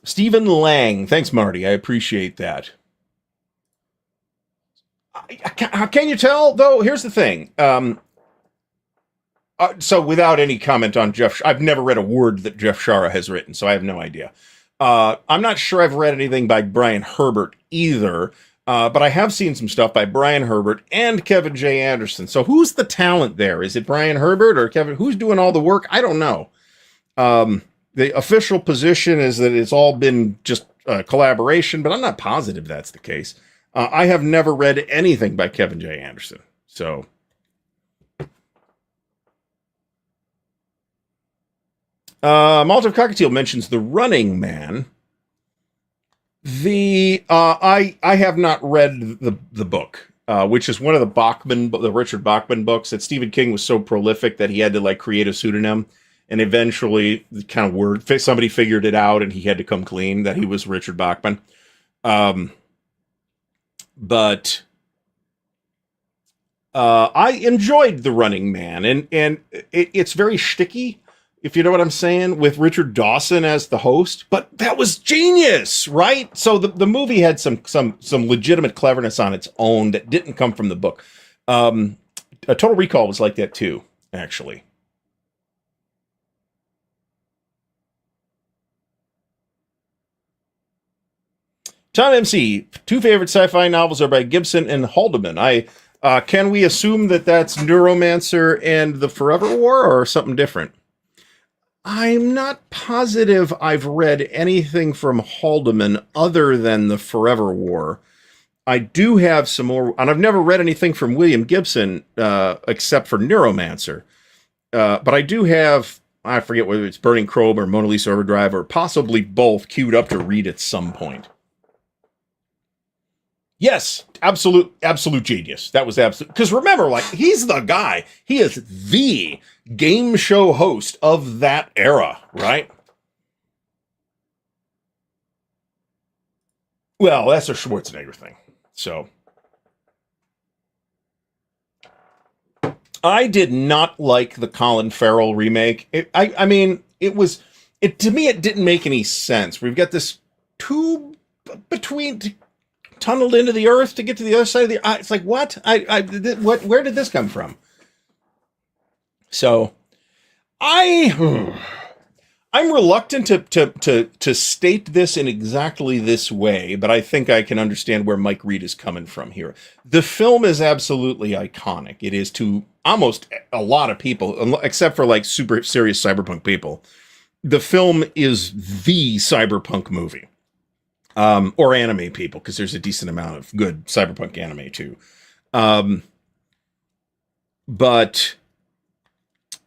Stephen Lang. Thanks, Marty. I appreciate that. Can you tell, though? Here's the thing. So without any comment on Jeff, I've never read a word that Jeff Shara has written, so I have no idea. I'm not sure I've read anything by Brian Herbert either, but I have seen some stuff by Brian Herbert and Kevin J. Anderson. So who's the talent there? Is it Brian Herbert or Kevin? Who's doing all the work? I don't know. The official position is that it's all been just collaboration, but I'm not positive that's the case. I have never read anything by Kevin J. Anderson. So, Molotov Cockatiel mentions The Running Man. I have not read the book, which is one of the Richard Bachman books. That Stephen King was so prolific that he had to create a pseudonym. And eventually, somebody figured it out, and he had to come clean that he was Richard Bachman. But I enjoyed The Running Man, and it's very shticky, if you know what I'm saying, with Richard Dawson as the host. But that was genius, right? So the movie had some legitimate cleverness on its own that didn't come from the book. A Total Recall was like that too, actually. Tom MC, 2 favorite sci-fi novels are by Gibson and Haldeman. Can we assume that that's Neuromancer and The Forever War, or something different? I'm not positive I've read anything from Haldeman other than The Forever War. I do have some more, and I've never read anything from William Gibson except for Neuromancer. But I do have, I forget whether it's Burning Chrome or Mona Lisa Overdrive, or possibly both, queued up to read at some point. Yes, absolute genius. That was absolute. Because remember, he's the guy. He is the game show host of that era, right? Well, that's a Schwarzenegger thing. So, I did not like the Colin Farrell remake. To me, it didn't make any sense. We've got this tube tunneled into the earth to get to the other side of the. It's like, what? Where did this come from? So, I I'm reluctant to state this in exactly this way, but I think I can understand where Mike Reed is coming from here. The film is absolutely iconic. It is to almost a lot of people, except for like super serious cyberpunk people. The film is the cyberpunk movie, or anime people, because there's a decent amount of good cyberpunk anime too. But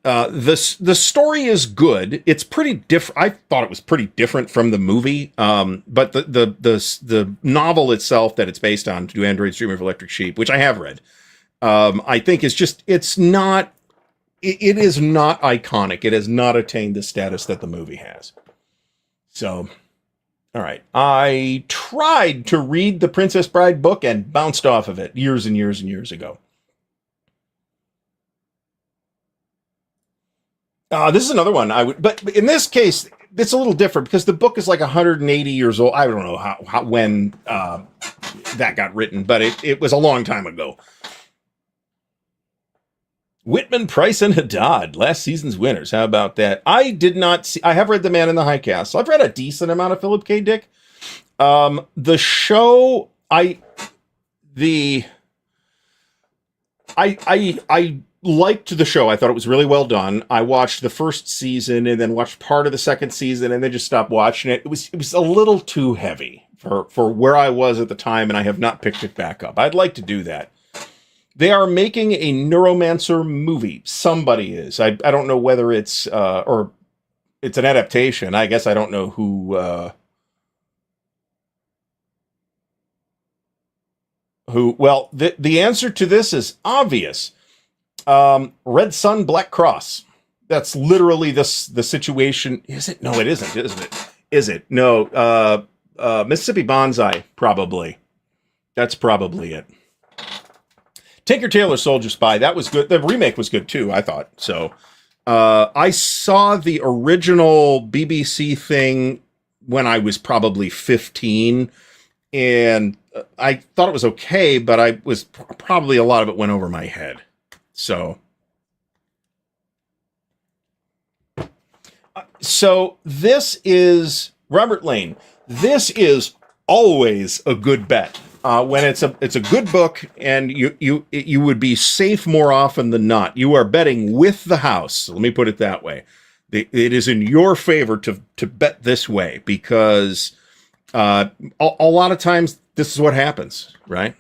the story is good. It's pretty different. I thought it was pretty different from the movie. But the novel itself that it's based on, Do Androids Dream of Electric Sheep, which I have read, I think is just, it's not, it is not iconic. It has not attained the status that the movie has. So, all right. I tried to read the Princess Bride book and bounced off of it years and years and years ago. This is another one I would, but in this case, it's a little different because the book is like 180 years old. I don't know when that got written, but it was a long time ago. Whitman, Price, and Haddad, last season's winners. How about that? I did not see. I have read The Man in the High Castle. I've read a decent amount of Philip K. Dick. The show, I liked the show. I thought it was really well done. I watched the first season and then watched part of the second season and then just stopped watching it. It was a little too heavy for where I was at the time, and I have not picked it back up. I'd like to do that. They are making a Neuromancer movie. Somebody is. I don't know whether it's or it's an adaptation. I guess I don't know who. Well, the answer to this is obvious. Red Sun, Black Cross. That's literally the situation. Is it? No, it isn't. Isn't it? Is it? No. Mississippi Bonsai, probably. That's probably it. Tinker Tailor Soldier Spy. That was good. The remake was good too, I thought. So, I saw the original BBC thing when I was probably 15, and I thought it was okay, but I was probably a lot of it went over my head. So this is Robert Lane. This is always a good bet. When it's a good book, and you would be safe more often than not. You are betting with the house. Let me put it that way. It is in your favor to bet this way, because a lot of times this is what happens, right?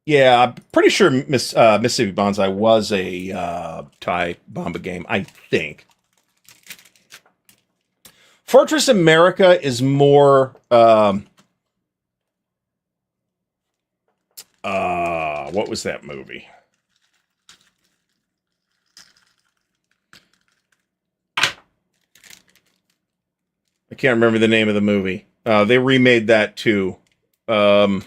Yeah, I'm pretty sure Mississippi Bonsai was a Thai Bomba game, I think. Fortress America is more what was that movie? I can't remember the name of the movie. They remade that too. The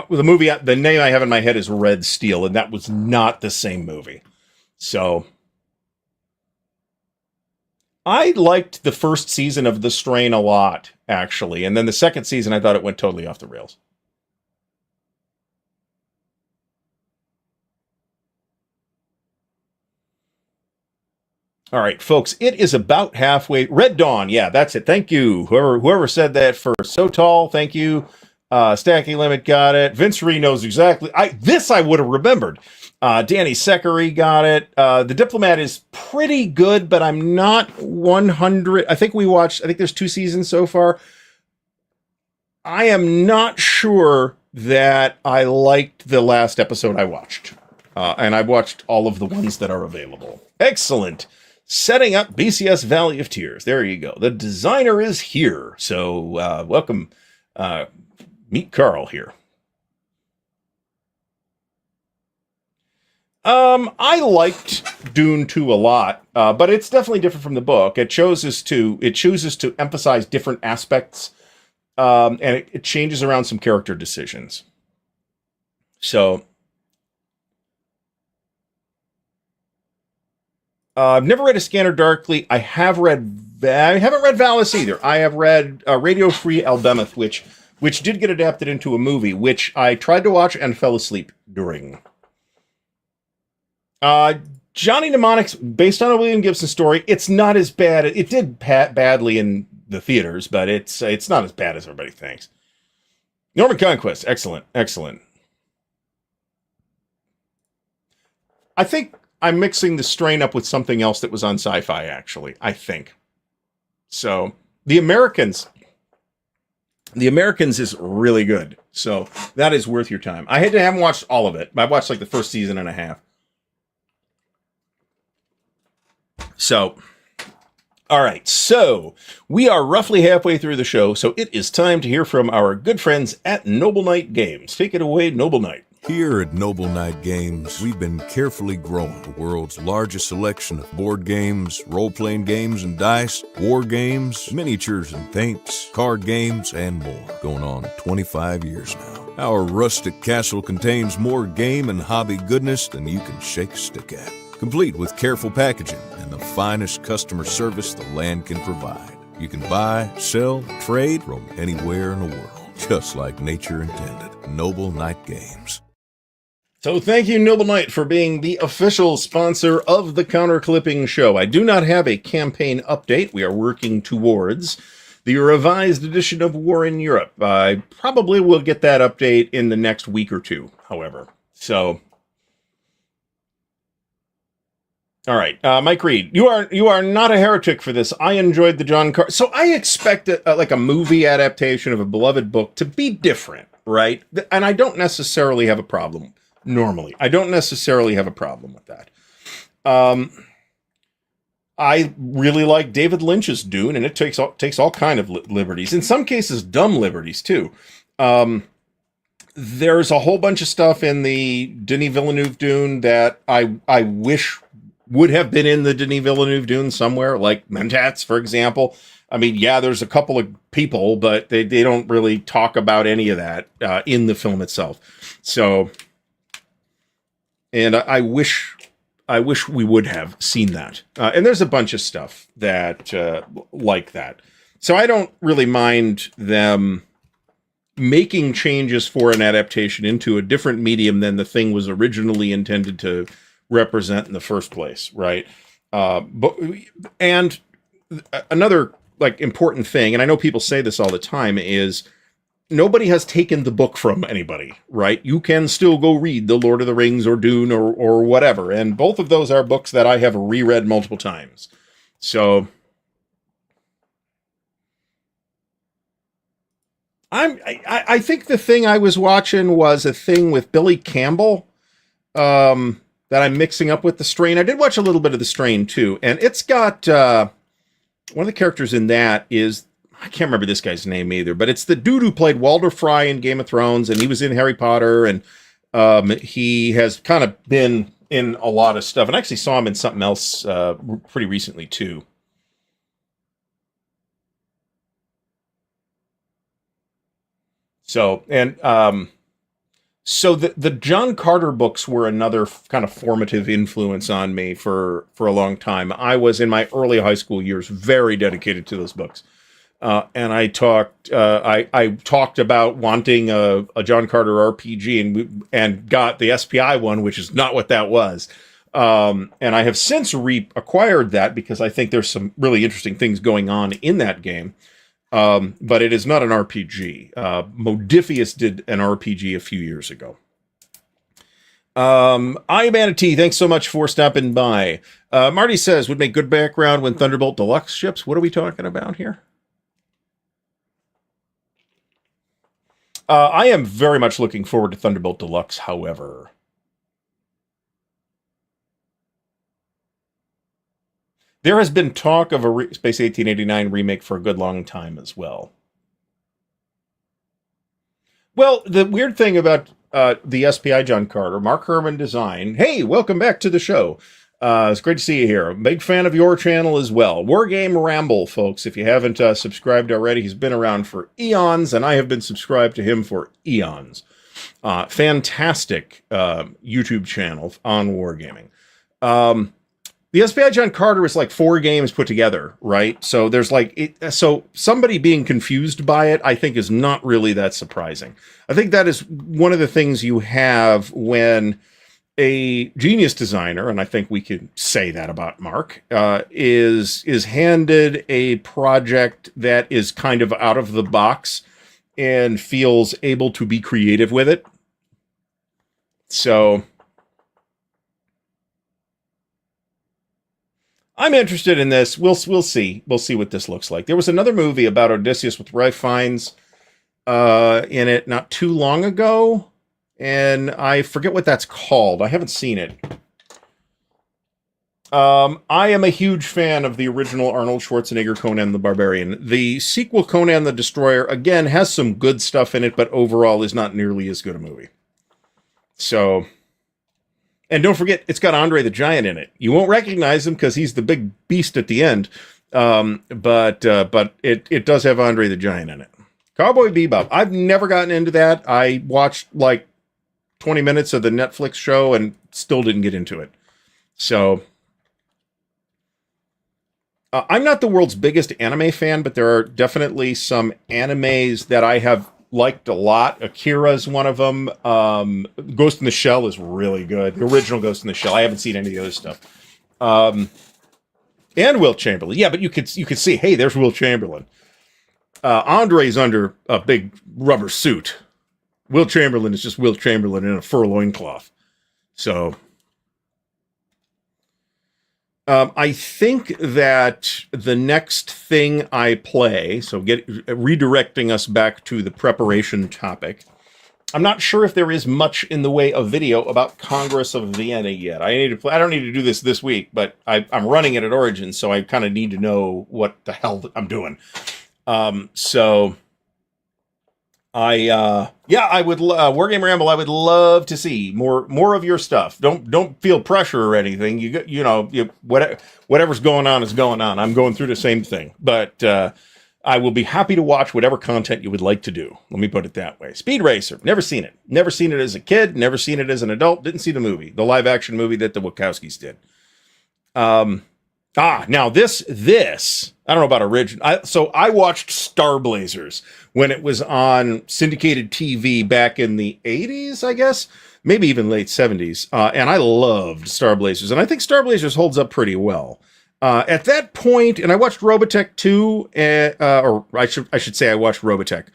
movie, the name I have in my head is Red Steel, and that was not the same movie. So I liked the first season of The Strain a lot, actually. And then the second season, I thought it went totally off the rails. All right, folks, it is about halfway. Red Dawn, yeah, that's it. Thank you. Whoever said that first. So Tall, thank you. Stacky Limit got it. Vince Ree knows exactly. This I would have remembered. Danny Seckery got it. The Diplomat is pretty good, but I'm not 100. I think there's 2 seasons so far. I am not sure that I liked the last episode I watched. And I've watched all of the ones that are available. Excellent. Setting up BCS Valley of Tears. There you go. The designer is here. So welcome. Meet Carl here. I liked Dune 2 a lot, but it's definitely different from the book. It chooses to emphasize different aspects, and it changes around some character decisions. So, I've never read A Scanner Darkly. I haven't read Valis either. I have read Radio Free Albemuth, which did get adapted into a movie, which I tried to watch and fell asleep during. Uh, Johnny Mnemonics, based on a William Gibson story, it's not as bad. It did badly in the theaters, but it's not as bad as everybody thinks. Norman Conquest, excellent, excellent. I think I'm mixing the strain up with something else that was on sci-fi, actually. I think. So, The Americans is really good. So, that is worth your time. I haven't watched all of it. I watched like the first season and a half. So, all right. So, we are roughly halfway through the show. So, it is time to hear from our good friends at Noble Knight Games. Take it away, Noble Knight. Here at Noble Knight Games, we've been carefully growing the world's largest selection of board games, role-playing games and dice, war games, miniatures and paints, card games, and more. Going on 25 years now. Our rustic castle contains more game and hobby goodness than you can shake a stick at. Complete with careful packaging and the finest customer service the land can provide. You can buy, sell, trade from anywhere in the world, just like nature intended. Noble Knight Games. So thank you, Noble Knight, for being the official sponsor of the Counter Clipping Show. I do not have a campaign update. We are working towards the revised edition of War in Europe. I probably will get that update in the next week or two, however. So, all right, Mike Reed, you are not a heretic for this. I enjoyed the John Carter. So I expect like a movie adaptation of a beloved book to be different, right? And I don't necessarily have a problem. Normally, I don't necessarily have a problem with that. I really like David Lynch's Dune, and it takes all kind of liberties. In some cases, dumb liberties too. There's a whole bunch of stuff in the Denis Villeneuve Dune that I wish would have been in the Denis Villeneuve Dune somewhere, like Mentats, for example. I mean, yeah, there's a couple of people, but they don't really talk about any of that in the film itself. So. And I wish we would have seen that. And there's a bunch of stuff that like that. So I don't really mind them making changes for an adaptation into a different medium than the thing was originally intended to represent in the first place, right? And another like important thing, and I know people say this all the time, is nobody has taken the book from anybody, right? You can still go read The Lord of the Rings or Dune or whatever. And both of those are books that I have reread multiple times. So I think the thing I was watching was a thing with Billy Campbell that I'm mixing up with The Strain. I did watch a little bit of The Strain too. And it's got one of the characters in that is, I can't remember this guy's name either, but it's the dude who played Walder Frey in Game of Thrones, and he was in Harry Potter, and he has kind of been in a lot of stuff. And I actually saw him in something else pretty recently, too. So, and so the John Carter books were another kind of formative influence on me for a long time. I was, in my early high school years, very dedicated to those books. And I talked about wanting a John Carter RPG and got the SPI one, which is not what that was. And I have since acquired that because I think there's some really interesting things going on in that game. But it is not an RPG. Modifius did an RPG a few years ago. I Manatee, thanks so much for stopping by. Marty says, would make good background when Thunderbolt Deluxe ships. What are we talking about here? I am very much looking forward to Thunderbolt Deluxe, however. There has been talk of a Space 1889 remake for a good long time as well. Well, the weird thing about the SPI John Carter, Mark Herman Design. Hey, welcome back to the show. It's great to see you here. I'm a big fan of your channel as well. Wargame Ramble, folks. If you haven't subscribed already, he's been around for eons, and I have been subscribed to him for eons. Fantastic YouTube channel on Wargaming. The SPI John Carter is like 4 games put together, right? So there's like, so somebody being confused by it, I think, is not really that surprising. I think that is one of the things you have when a genius designer, and I think we can say that about Mark, is handed a project that is kind of out of the box and feels able to be creative with it. So I'm interested in this. We'll see. We'll see what this looks like. There was another movie about Odysseus with Ralph Fiennes in it not too long ago, and I forget what that's called. I haven't seen it. I am a huge fan of the original Arnold Schwarzenegger Conan the Barbarian. The sequel, Conan the Destroyer, again, has some good stuff in it, but overall is not nearly as good a movie. So, and don't forget, it's got Andre the Giant in it. You won't recognize him because he's the big beast at the end, but it does have Andre the Giant in it. Cowboy Bebop. I've never gotten into that. I watched like 20 minutes of the Netflix show and still didn't get into it. So, I'm not the world's biggest anime fan, but there are definitely some animes that I have liked a lot. Akira is one of them. Ghost in the Shell is really good. The original Ghost in the Shell. I haven't seen any of the other stuff. And Will Chamberlain. Yeah, but you could see, hey, there's Will Chamberlain. Andre's under a big rubber suit. Will Chamberlain is just Will Chamberlain in a fur loincloth. So I think that the next thing I play, so redirecting us back to the preparation topic, I'm not sure if there is much in the way of video about Congress of Vienna yet. I don't need to do this week, but I'm running it at Origin, so I kind of need to know what the hell I'm doing. So I would Wargame Ramble. I would love to see more of your stuff. Don't feel pressure or anything. Whatever's going on is going on. I'm going through the same thing, but I will be happy to watch whatever content you would like to do. Let me put it that way. Speed Racer. Never seen it. Never seen it as a kid. Never seen it as an adult. Didn't see the movie, the live action movie that the Wachowskis did. Now this, I don't know about original. So I watched Star Blazers when it was on syndicated TV back in the 80s, I guess, maybe even late 70s. And I loved Star Blazers. And I think Star Blazers holds up pretty well. At that point, and I watched Robotech 2, or I should say I watched Robotech.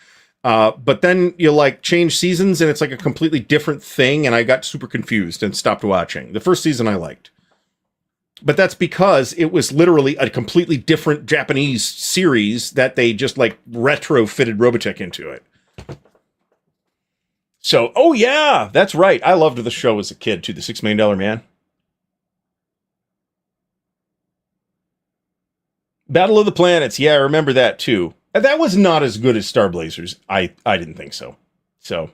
But then you change seasons and it's like a completely different thing. And I got super confused and stopped watching. The first season I liked. But that's because it was literally a completely different Japanese series that they just retrofitted Robotech into it. So, oh yeah, that's right. I loved the show as a kid too, the $6 Million Man. Battle of the Planets. Yeah, I remember that too. And that was not as good as Star Blazers. I didn't think so. So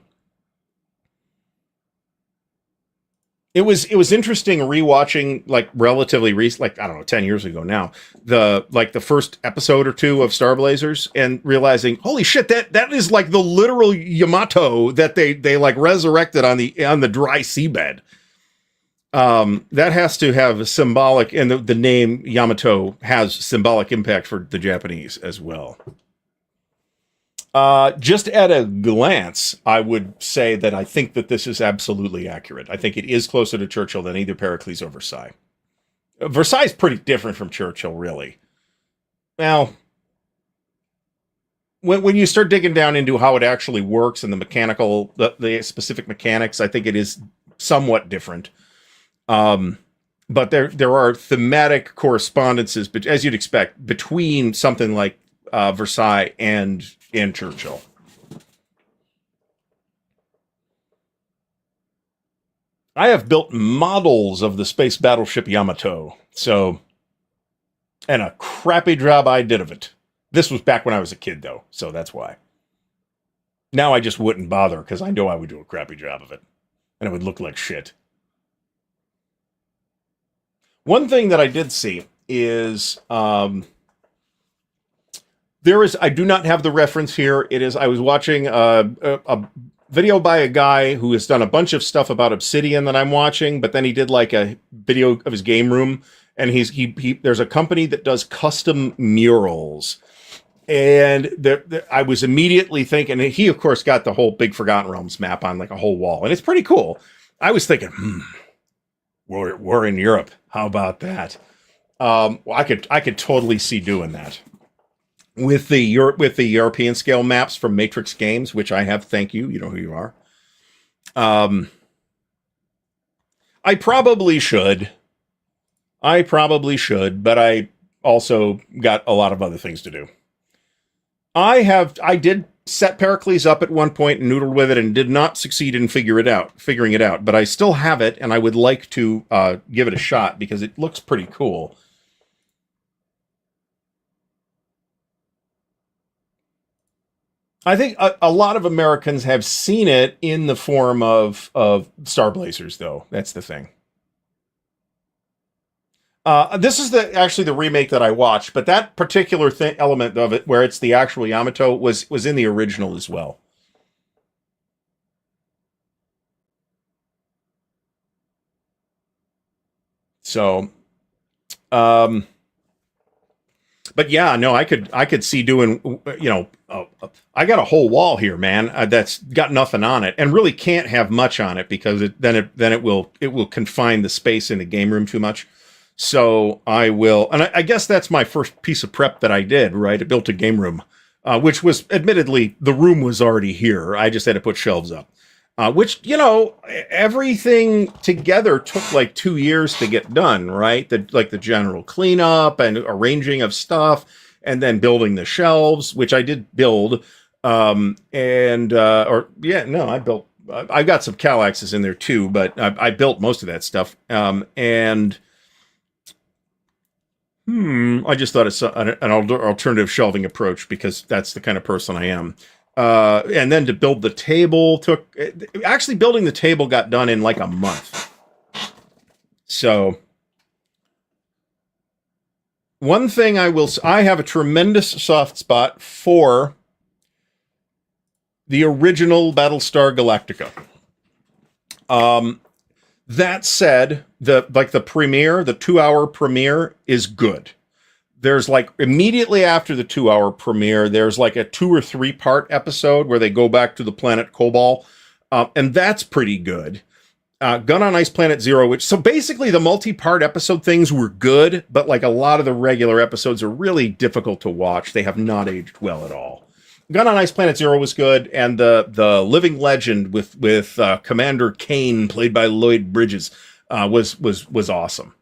It was interesting rewatching relatively recent, I don't know, 10 years ago now, the first episode or two of Star Blazers and realizing, holy shit, that is the literal Yamato that they resurrected on the dry seabed. That has to have symbolic, and the name Yamato has symbolic impact for the Japanese as well. Just at a glance, I would say that I think that this is absolutely accurate. I think it is closer to Churchill than either Pericles or Versailles. Versailles is pretty different from Churchill, really. Now, when you start digging down into how it actually works and the specific mechanics, I think it is somewhat different. But there are thematic correspondences, but as you'd expect, between something like Versailles and Churchill. I have built models of the space battleship Yamato, and a crappy job I did of it. This was back when I was a kid, though, so that's why. Now I just wouldn't bother, because I know I would do a crappy job of it, and it would look like shit. One thing that I did see is, I do not have the reference here. I was watching a video by a guy who has done a bunch of stuff about Obsidian that I'm watching, but then he did a video of his game room, and there's a company that does custom murals. And I was immediately thinking, and he of course got the whole big Forgotten Realms map on a whole wall, and it's pretty cool. I was thinking, War in Europe. How about that? I could totally see doing that with the European scale maps from Matrix Games, which I have. Thank you. You know who you are. I probably should, but I also got a lot of other things to do. I did set Pericles up at one point and noodled with it and did not succeed in figuring it out, but I still have it and I would like to give it a shot because it looks pretty cool. I think a lot of Americans have seen it in the form of Star Blazers, though. That's the thing. This is actually the remake that I watched, but that particular element of it, where it's the actual Yamato, was in the original as well. So, but yeah, no, I could see doing, I got a whole wall here, man, that's got nothing on it, and really can't have much on it because it will confine the space in the game room too much. So I will, and I guess that's my first piece of prep that I did, right? I built a game room, which was admittedly, the room was already here. I just had to put shelves up, which, everything together took like 2 years to get done, right? The general cleanup and arranging of stuff and then building the shelves, which I did build. I got some Cal axes in there too, but I built most of that stuff. I just thought it's an alternative shelving approach because that's the kind of person I am. And then to build the table building the table got done in like a month. So one thing I have a tremendous soft spot for the original Battlestar Galactica. That said, the 2-hour premiere is good. There's like immediately after the 2-hour premiere, there's like a 2 or 3 part episode where they go back to the planet Kobol. And that's pretty good. Gun on Ice Planet Zero, so basically the multi-part episode things were good, but like a lot of the regular episodes are really difficult to watch. They have not aged well at all. Gun on Ice Planet Zero was good, and the Living Legend with Commander Kane, played by Lloyd Bridges, was awesome.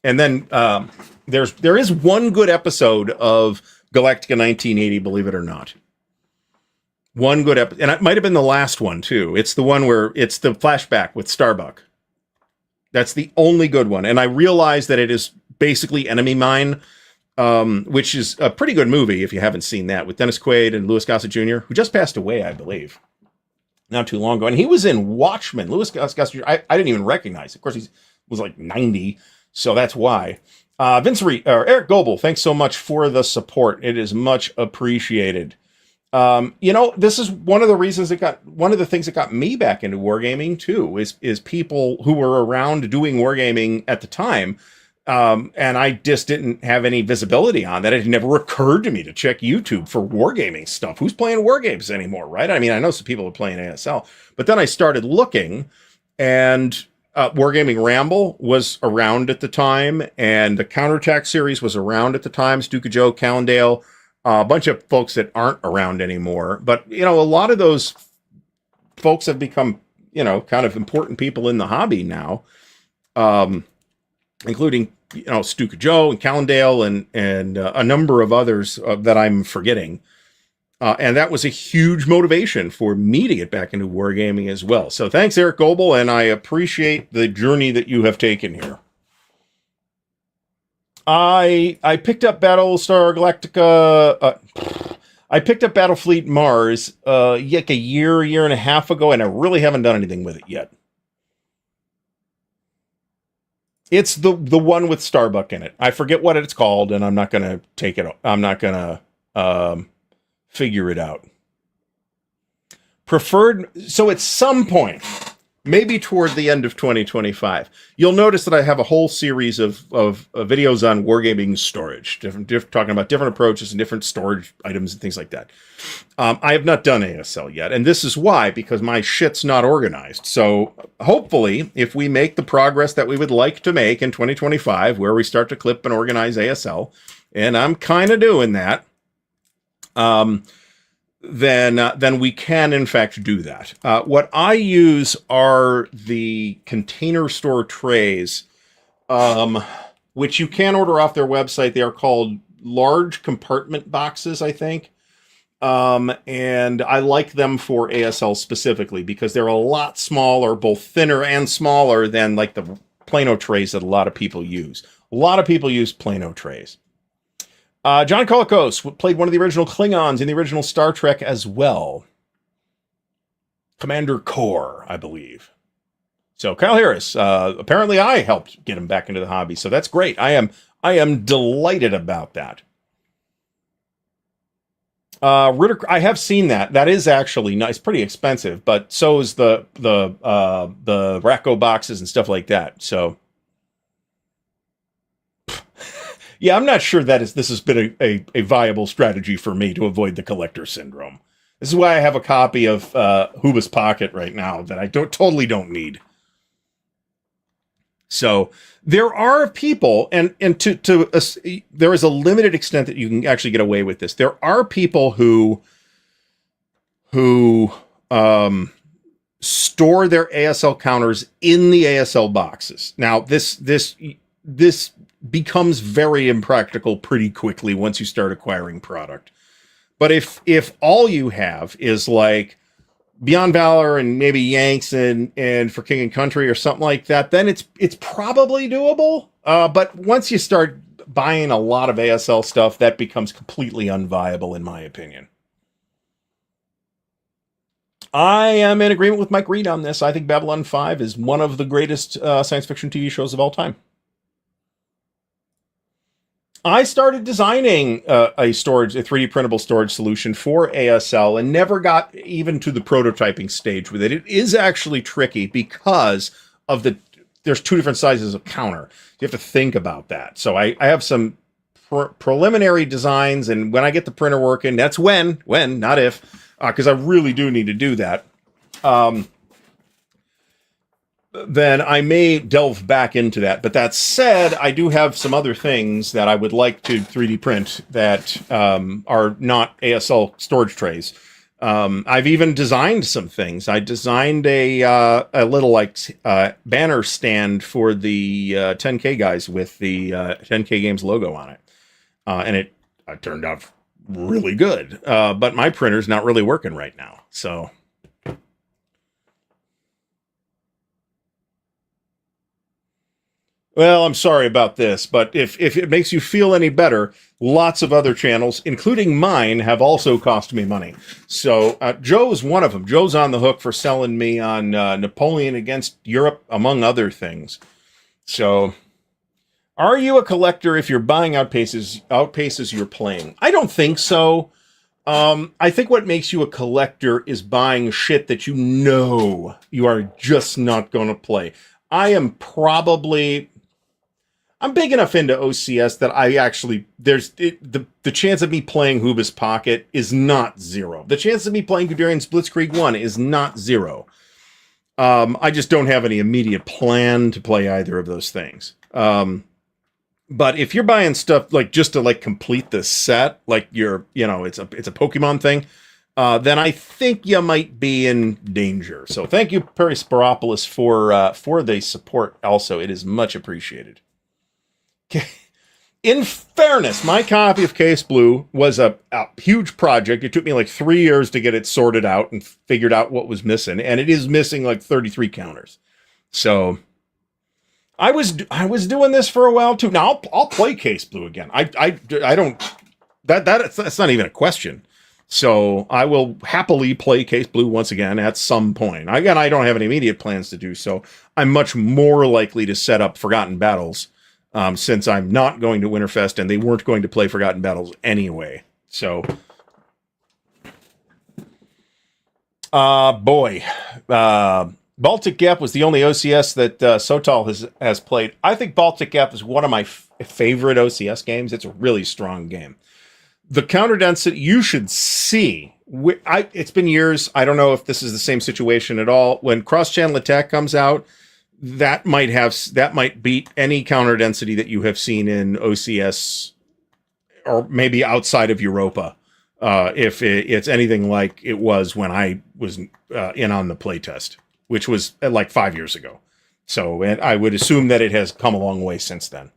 And then there is one good episode of Galactica 1980, believe it or not. One good episode, and it might have been the last one too. It's the one where it's the flashback with Starbuck. That's the only good one, and I realize that it is basically Enemy Mine. Which is a pretty good movie if you haven't seen that, with Dennis Quaid and Louis Gossett Jr., who just passed away, I believe, not too long ago. And he was in Watchmen. Louis Gossett Jr., I didn't even recognize. Of course, he was like 90, so that's why. Eric Goebel, thanks so much for the support. It is much appreciated. This is one of the things that got me back into wargaming too, is people who were around doing wargaming at the time. And I just didn't have any visibility on that. It never occurred to me to check YouTube for wargaming stuff. Who's playing war games anymore, right? I mean, I know some people are playing ASL, but then I started looking, and Wargaming Ramble was around at the time, and the Counterattack series was around at the time. Stuka Joe, Callendale, a bunch of folks that aren't around anymore. But, a lot of those folks have become, kind of important people in the hobby now, including Stuka Joe and Callendale and a number of others that I'm forgetting. And that was a huge motivation for me to get back into wargaming as well. So thanks, Eric Goebel, and I appreciate the journey that you have taken here. I picked up Battlestar Galactica. I picked up Battlefleet Mars like a year and a half ago, and I really haven't done anything with it yet. It's the one with Starbuck in it. I forget what it's called, and I'm not going to take it. I'm not going to figure it out. Preferred. So at some point, maybe toward the end of 2025. You'll notice that I have a whole series of videos on wargaming storage, talking about different approaches and different storage items and things like that. I have not done ASL yet, and this is why, because my shit's not organized. So hopefully, if we make the progress that we would like to make in 2025, where we start to clip and organize ASL, and I'm kind of doing that, then we can, in fact, do that. What I use are the container store trays, which you can order off their website. They are called large compartment boxes, I think. And I like them for ASL specifically because they're a lot smaller, both thinner and smaller than like the Plano trays that a lot of people use. A lot of people use Plano trays. John Kolikos played one of the original Klingons in the original Star Trek as well. Commander Kor, I believe. So Kyle Harris, apparently I helped get him back into the hobby, so that's great. I am delighted about that. Ritter, I have seen that. That is actually nice, pretty expensive, but so is the Racco boxes and stuff like that. So yeah, I'm not sure this has been a viable strategy for me to avoid the collector syndrome. This is why I have a copy of Huba's Pocket right now that I totally don't need. So there are people, and there is a limited extent that you can actually get away with this. There are people who store their ASL counters in the ASL boxes. Now this becomes very impractical pretty quickly once you start acquiring product. But if all you have is like Beyond Valor and maybe Yanks and For King and Country or something like that, then it's probably doable. But once you start buying a lot of ASL stuff, that becomes completely unviable, in my opinion. I am in agreement with Mike Reed on this. I think Babylon 5 is one of the greatest science fiction TV shows of all time. I started designing a 3D printable storage solution for ASL and never got even to the prototyping stage with it. It is actually tricky because of there's two different sizes of counter. You have to think about that. So I have some preliminary designs, and when I get the printer working, that's when, not if, because I really do need to do that. Then I may delve back into that. But that said, I do have some other things that I would like to 3D print that are not ASL storage trays. I've even designed some things. I designed a little banner stand for the 10K guys with the 10K Games logo on it. And it turned out really good. But my printer's not really working right now. So... Well, I'm sorry about this, but if it makes you feel any better, lots of other channels, including mine, have also cost me money. So Joe's one of them. Joe's on the hook for selling me on Napoleon against Europe, among other things. So, are you a collector if you're buying outpaces you're playing? I don't think so. I think what makes you a collector is buying shit that you know you are just not going to play. I'm big enough into OCS that I actually, the chance of me playing Huba's Pocket is not zero. The chance of me playing Guderian's Blitzkrieg 1 is not zero. I just don't have any immediate plan to play either of those things. But if you're buying stuff like just to like complete the set, like it's a Pokemon thing, then I think you might be in danger. So thank you, Perry Spiropoulos, for the support also. It is much appreciated. In fairness, my copy of Case Blue was a huge project. It took me like 3 years to get it sorted out and figured out what was missing, and it is missing like 33 counters. So I was doing this for a while too. Now I'll play Case Blue again. I don't that's not even a question. So I will happily play Case Blue once again at some point. Again, I don't have any immediate plans to do so. I'm much more likely to set up Forgotten Battles. Since I'm not going to Winterfest and they weren't going to play Forgotten Battles anyway. So, Baltic Gap was the only OCS that Sotal has played. I think Baltic Gap is one of my favorite OCS games. It's a really strong game. The counter density you should see. It's been years. I don't know if this is the same situation at all. When cross-channel attack comes out, that might beat any counter density that you have seen in OCS, or maybe outside of Europa. If it's anything like it was when I was in on the playtest, which was like 5 years ago. So, and I would assume that it has come a long way since then.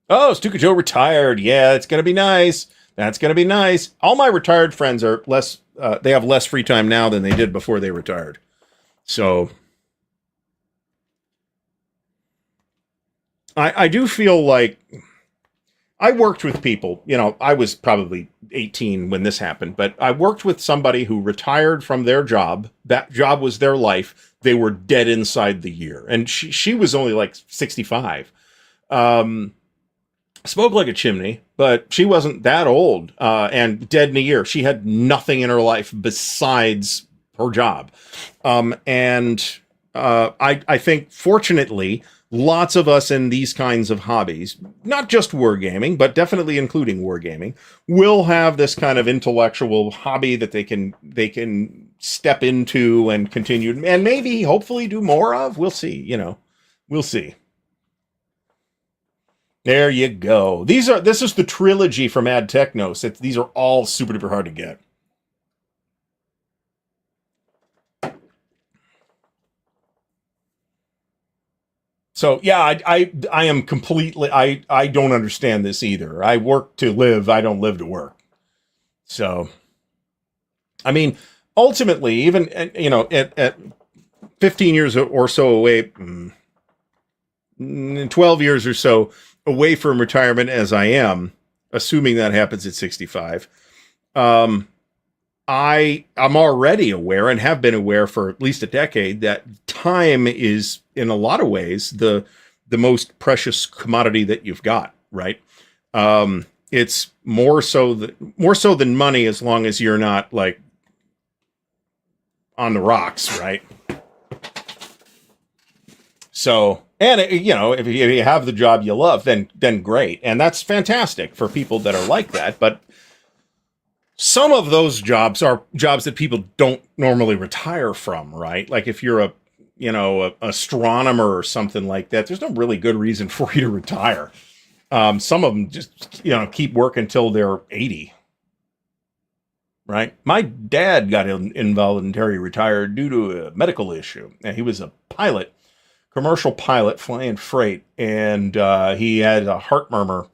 Oh, Stuka Joe retired. Yeah, it's going to be nice. That's going to be nice. All my retired friends are less, they have less free time now than they did before they retired. So I do feel like I worked with people, I was probably 18 when this happened, but I worked with somebody who retired from their job. That job was their life. They were dead inside the year. And she was only like 65. Spoke like a chimney, but she wasn't that old, and dead in a year. She had nothing in her life besides her job. I think, fortunately, lots of us in these kinds of hobbies, not just wargaming, but definitely including wargaming, will have this kind of intellectual hobby that they can step into and continue, and maybe, hopefully, do more of. We'll see, we'll see. There you go. This is the trilogy from Ad Technos. These are all super duper hard to get. So yeah, I am completely, I don't understand this either. I work to live. I don't live to work. So, I mean, ultimately, even, at 15 years or so away, 12 years or so away from retirement as I am, assuming that happens at 65, I'm already aware, and have been aware for at least a decade, that time is, in a lot of ways, the most precious commodity that you've got, right? It's more so than money, as long as you're not like on the rocks, right? So, and if you have the job you love, then great, and that's fantastic for people that are like that. But some of those jobs are jobs that people don't normally retire from, right? Like if you're a astronomer or something like that, there's no really good reason for you to retire. Some of them just keep working until they're 80. Right? My dad got involuntary retired due to a medical issue, and he was a pilot. Commercial pilot flying freight, and he had a heart murmur,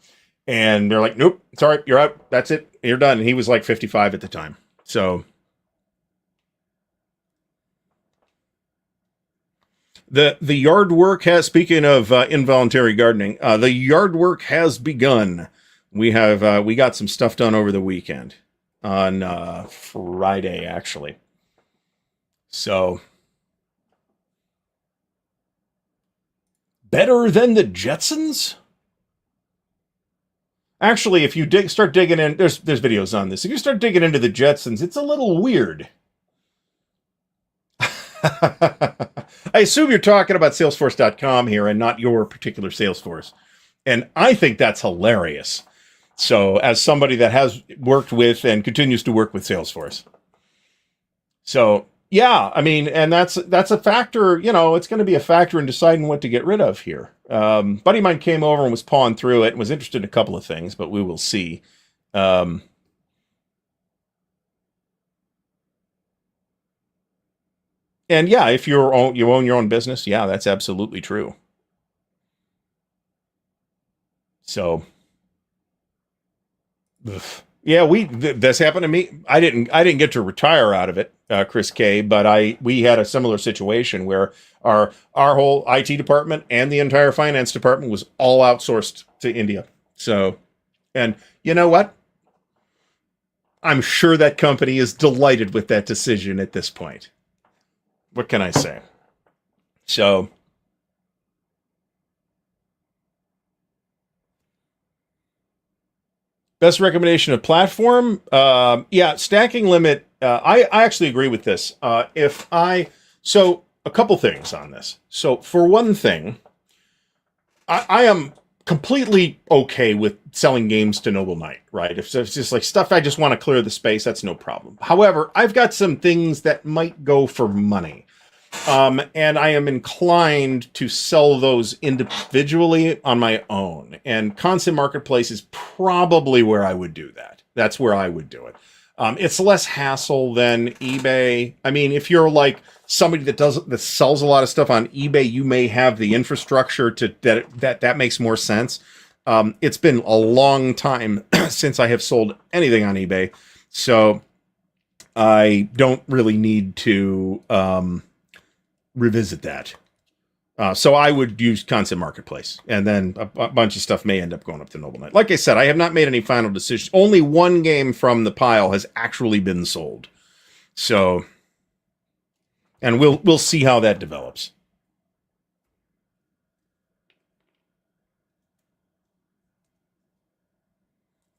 and they're like, nope, it's all right, you're out, that's it, you're done. And he was like 55 at the time. So the yard work has, speaking of involuntary gardening, the yard work has begun. We got some stuff done over the weekend, on Friday actually. So better than the Jetsons? Actually, if you start digging in, there's videos on this. If you start digging into the Jetsons, it's a little weird. I assume you're talking about Salesforce.com here and not your particular Salesforce. And I think that's hilarious. So, as somebody that has worked with and continues to work with Salesforce. So, yeah, I mean, and that's a factor, it's going to be a factor in deciding what to get rid of here. Buddy of mine came over and was pawing through it and was interested in a couple of things, but we will see. And yeah, if you own your own business, yeah, that's absolutely true. So, yeah, this happened to me. I didn't get to retire out of it, Chris K, but we had a similar situation where our whole IT department and the entire finance department was all outsourced to India. So, and you know what? I'm sure that company is delighted with that decision at this point. What can I say? So, Best recommendation of platform? Yeah, stacking limit. I actually agree with this. So a couple things on this. So for one thing, I am completely okay with selling games to Noble Knight, right? If it's just like stuff I just want to clear the space, that's no problem. However, I've got some things that might go for money. And I am inclined to sell those individually on my own. And Constant Marketplace is probably where I would do that. That's where I would do it. It's less hassle than eBay. I mean, if you're like somebody that sells a lot of stuff on eBay, you may have the infrastructure that makes more sense. It's been a long time since I have sold anything on eBay, so I don't really need to revisit that. So I would use Constant Marketplace, and then a bunch of stuff may end up going up to Noble Knight. Like I said, I have not made any final decisions. Only one game from the pile has actually been sold. So, and we'll see how that develops.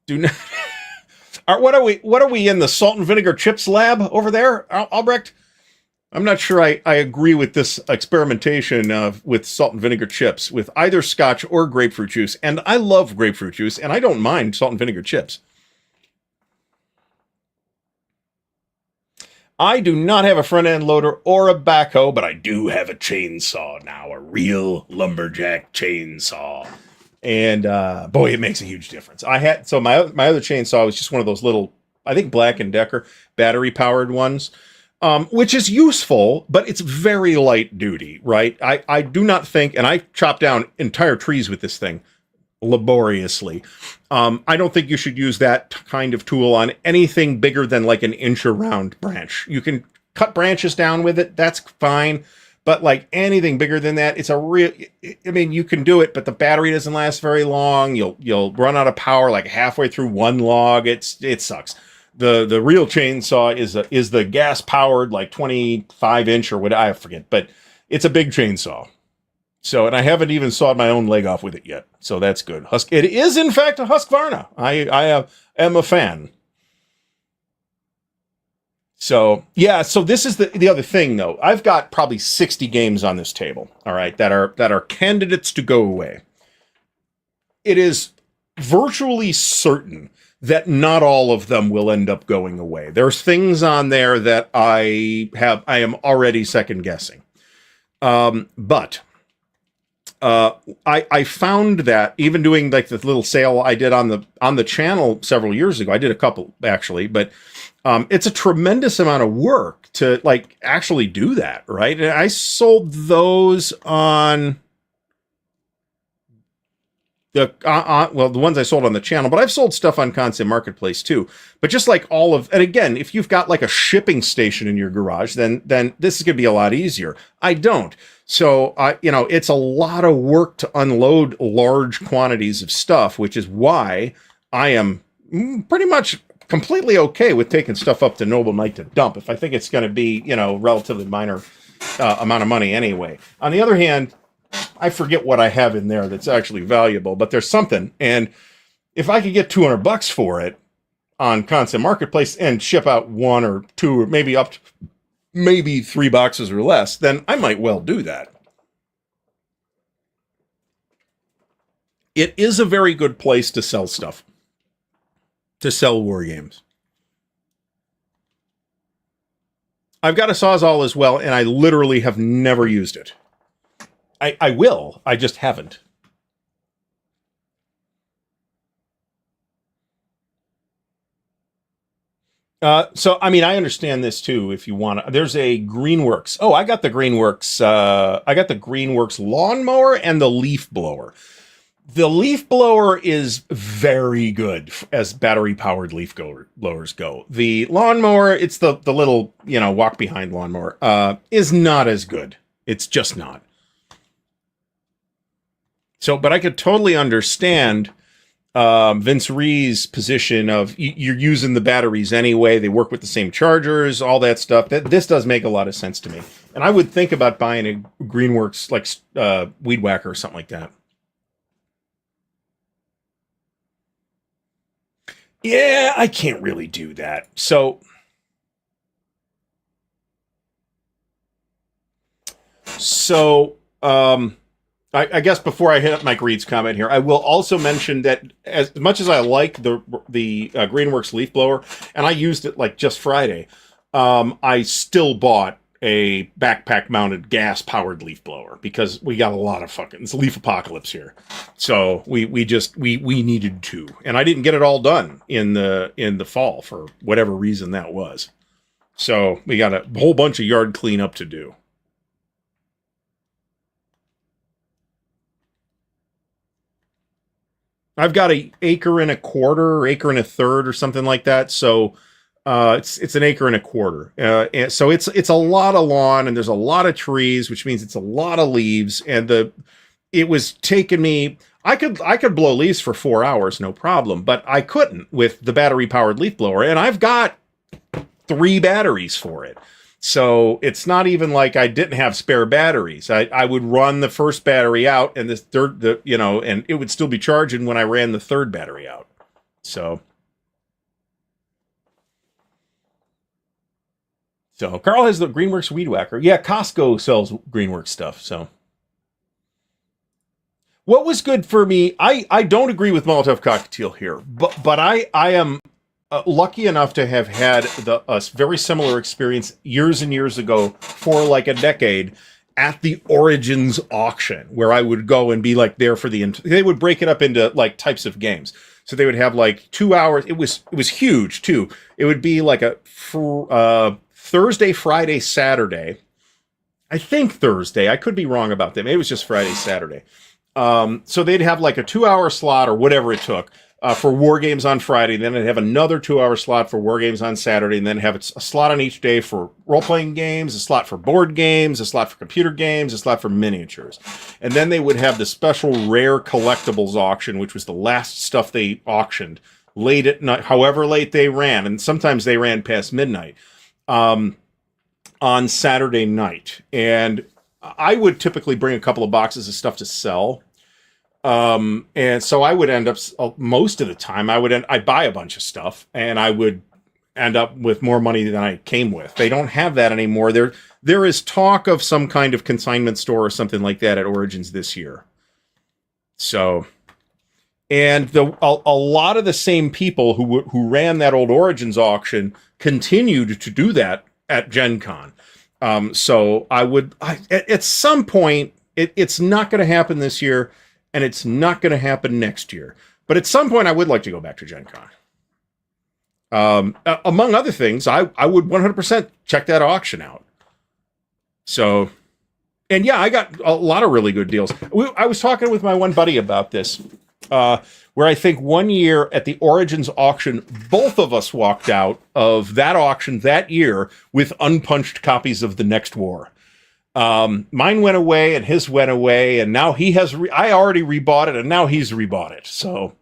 Do not. What are we in the salt and vinegar chips lab over there, Albrecht? I'm not sure I agree with this experimentation with salt and vinegar chips with either scotch or grapefruit juice. And I love grapefruit juice, and I don't mind salt and vinegar chips. I do not have a front end loader or a backhoe, but I do have a chainsaw now, a real lumberjack chainsaw. And boy, it makes a huge difference. My other chainsaw was just one of those little, I think Black & Decker battery powered ones. Which is useful, but it's very light duty, right? I do not think, and I chop down entire trees with this thing laboriously. I don't think you should use that kind of tool on anything bigger than like an inch around branch. You can cut branches down with it, that's fine. But like anything bigger than that, it's I mean, you can do it, but the battery doesn't last very long. You'll run out of power like halfway through one log. It sucks. The real chainsaw is the gas powered like 25-inch or what, I forget, but it's a big chainsaw. So, and I haven't even sawed my own leg off with it yet. So that's good. It is in fact a Husqvarna. I am a fan. So yeah, so this is the other thing though. I've got probably 60 games on this table, all right, that are candidates to go away. It is virtually certain that not all of them will end up going away. There's things on there that I am already second guessing. But I found that even doing like the little sale I did on the channel several years ago, I did a couple actually, but it's a tremendous amount of work to like actually do that, right? And I sold those on the ones I sold on the channel, but I've sold stuff on Constant Marketplace too. But just like and again, if you've got like a shipping station in your garage, then this is going to be a lot easier. I don't. So it's a lot of work to unload large quantities of stuff, which is why I am pretty much completely okay with taking stuff up to Noble Knight to dump if I think it's going to be, relatively minor amount of money anyway. On the other hand, I forget what I have in there that's actually valuable, but there's something. And if I could get $200 for it on Constant Marketplace and ship out one or two or maybe up to maybe 3 boxes or less, then I might well do that. It is a very good place to sell stuff, to sell war games. I've got a Sawzall as well, and I literally have never used it. I will. I just haven't. So, I mean, I understand this too. If you want to, there's a Greenworks. Oh, I got the Greenworks. I got the Greenworks lawnmower and the leaf blower. The leaf blower is very good as battery powered leaf blowers go. The lawnmower, it's the little, walk behind lawnmower, is not as good. It's just not. So, but I could totally understand Vince Ree's position of you're using the batteries anyway. They work with the same chargers, all that stuff. This does make a lot of sense to me. And I would think about buying a Greenworks like Weed Whacker or something like that. Yeah, I can't really do that. So, I guess before I hit up Mike Reed's comment here, I will also mention that as much as I like the Greenworks leaf blower, and I used it like just Friday, I still bought a backpack mounted gas powered leaf blower because we got a lot of it's a leaf apocalypse here. So we needed to, and I didn't get it all done in the fall for whatever reason that was. So we got a whole bunch of yard cleanup to do. I've got an acre and a quarter, or acre and a third, or something like that. So it's an acre and a quarter. And so it's a lot of lawn, and there's a lot of trees, which means it's a lot of leaves. And it was taking me. I could blow leaves for 4 hours, no problem, but I couldn't with the battery powered leaf blower, and I've got 3 batteries for it. So it's not even like I didn't have spare batteries. I would run the first battery out, and and it would still be charging when I ran the third battery out. So Carl has the Greenworks Weed Whacker. Yeah, Costco sells Greenworks stuff. So what was good for me, I don't agree with Molotov Cockatiel here, but I am lucky enough to have had a very similar experience years and years ago for like a decade at the Origins auction, where I would go and be like there for they would break it up into like types of games. So they would have like 2 hours. It was huge too. It would be like a Thursday, Friday, Saturday. I think Thursday. I could be wrong about that. Maybe it was just Friday, Saturday. So they'd have like a 2 hour slot or whatever it took. For war games on Friday, then I'd have another 2 hour slot for war games on Saturday, and then have a slot on each day for role-playing games, a slot for board games, a slot for computer games, a slot for miniatures. And then they would have the special rare collectibles auction, which was the last stuff they auctioned, late at night, however late they ran, and sometimes they ran past midnight, on Saturday night. And I would typically bring a couple of boxes of stuff to sell. And so I would end up, most of the time, I'd buy a bunch of stuff, and I would end up with more money than I came with. They don't have that anymore. There is talk of some kind of consignment store or something like that at Origins this year. So, and a lot of the same people who ran that old Origins auction continued to do that at Gen Con. So at some point, it's not going to happen this year. And it's not going to happen next year. But at some point, I would like to go back to Gen Con. Among other things, I would 100% check that auction out. So, and yeah, I got a lot of really good deals. I was talking with my one buddy about this, where I think one year at the Origins auction, both of us walked out of that auction that year with unpunched copies of The Next War. Mine went away and his went away, and now he has, I already rebought it, and now he's rebought it. So,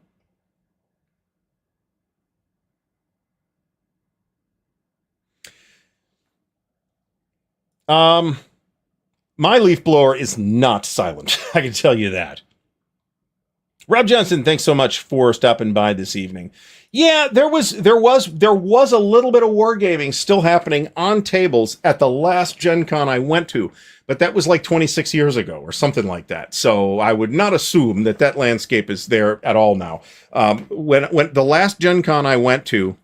my leaf blower is not silent. I can tell you that. Rob Johnson, thanks so much for stopping by this evening. Yeah, there was a little bit of wargaming still happening on tables at the last Gen Con I went to, but that was like 26 years ago or something like that. So I would not assume that landscape is there at all now. When the last Gen Con I went to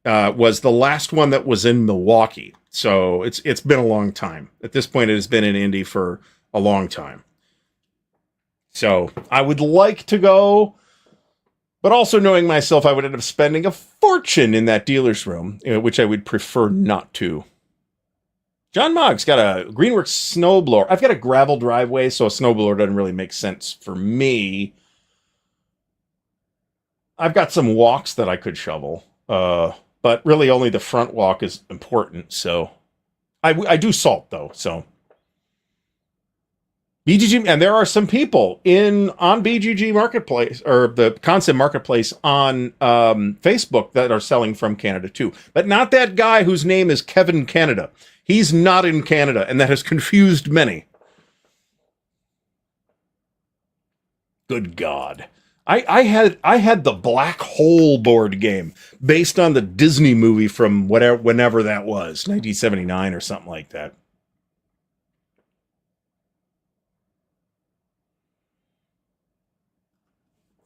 was the last one that was in Milwaukee. So it's been a long time. At this point, it has been in Indy for a long time. So I would like to go, but also knowing myself, I would end up spending a fortune in that dealer's room, which I would prefer not to. John Moggs got a Greenworks snowblower. I've got a gravel driveway, so a snowblower doesn't really make sense for me. I've got some walks that I could shovel, but really only the front walk is important. So I do salt though. So BGG, and there are some people on BGG Marketplace or the Concept Marketplace on Facebook that are selling from Canada too, but not that guy whose name is Kevin Canada. He's not in Canada, and that has confused many. Good God. I had the Black Hole board game based on the Disney movie from whenever that was, 1979 or something like that.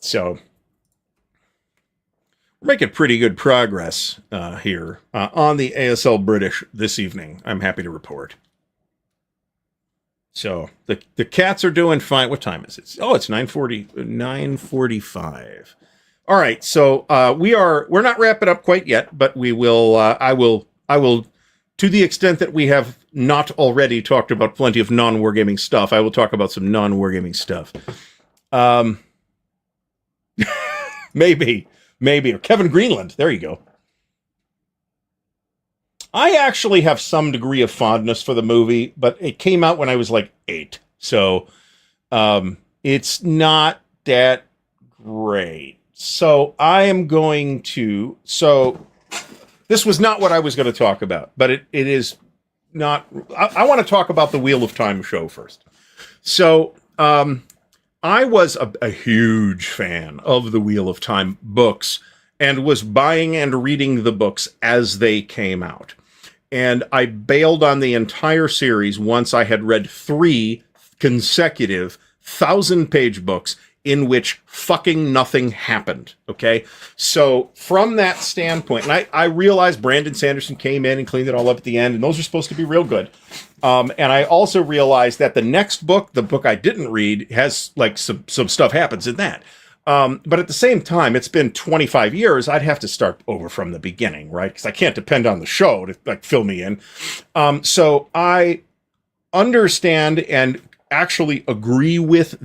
So we're making pretty good progress here on the ASL British this evening, I'm happy to report. So the cats are doing fine. What time is it? Oh, it's 9:45. All right, so we're not wrapping up quite yet, but we will. I will, to the extent that we have not already talked about plenty of non-wargaming stuff. I will talk about some non-wargaming stuff. Maybe or Kevin Greenland. There you go. I actually have some degree of fondness for the movie, but it came out when I was like 8, so it's not that great. So I am going to. So this was not what I was going to talk about, but it is not. I want to talk about the Wheel of Time show first. So I was a huge fan of the Wheel of Time books and was buying and reading the books as they came out. And I bailed on the entire series once I had read 3 consecutive 1,000-page books in which fucking nothing happened, okay? So from that standpoint, and I realized Brandon Sanderson came in and cleaned it all up at the end, and those are supposed to be real good. And I also realized that the next book, the book I didn't read, has like some stuff happens in that. But at the same time, it's been 25 years. I'd have to start over from the beginning, right? Because I can't depend on the show to like fill me in. So I understand and actually agree with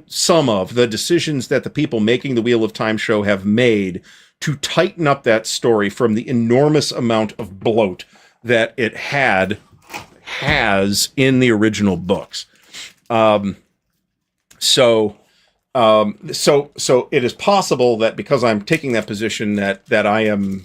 some of the decisions that the people making the Wheel of Time show have made to tighten up that story from the enormous amount of bloat that it has in the original books. So it is possible that because I'm taking that position that I am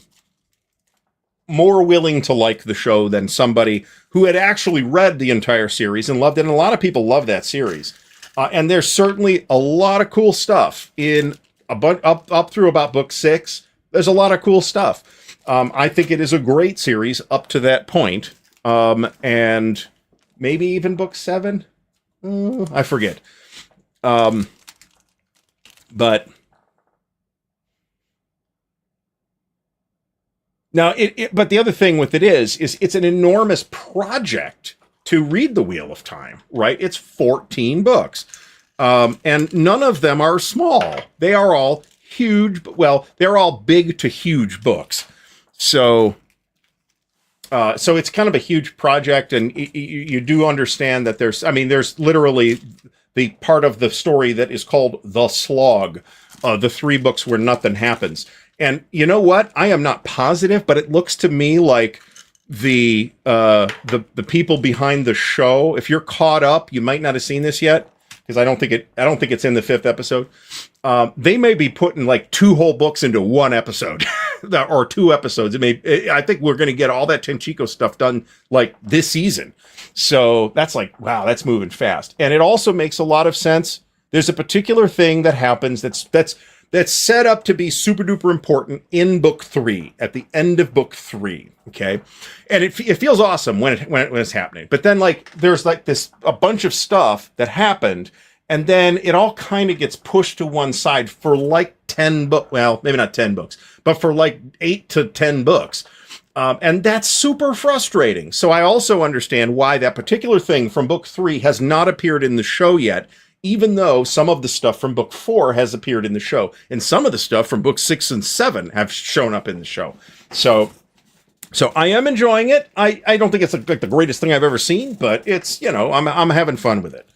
more willing to like the show than somebody who had actually read the entire series and loved it. And a lot of people love that series. And there's certainly a lot of cool stuff in up through about book 6. There's a lot of cool stuff. I think it is a great series up to that point. And maybe even book 7. I forget. But now, but the other thing with it is it's an enormous project to read the Wheel of Time, right? It's 14 books, and none of them are small. They are all huge. Well, they're all big to huge books. So it's kind of a huge project, and you do understand that there's literally the part of the story that is called The Slog, the 3 books where nothing happens. And you know what? I am not positive, but it looks to me like the people behind the show, if you're caught up, you might not have seen this yet, because I don't think it's in the 5th episode. They may be putting like 2 whole books into 1 episode or 2 episodes. I think we're going to get all that Tenchico stuff done like this season. So that's like, wow, that's moving fast. And it also makes a lot of sense. There's a particular thing that happens that's set up to be super duper important in book 3, at the end of book 3. Okay. And it feels awesome when it's happening. But then like, there's like a bunch of stuff that happened, and then it all kind of gets pushed to one side for like 10 books. Well, maybe not 10 books, but for like 8 to 10 books. And that's super frustrating. So I also understand why that particular thing from book 3 has not appeared in the show yet, even though some of the stuff from book 4 has appeared in the show. And some of the stuff from book 6 and 7 have shown up in the show. So I am enjoying it. I don't think it's like the greatest thing I've ever seen, but it's, I'm having fun with it.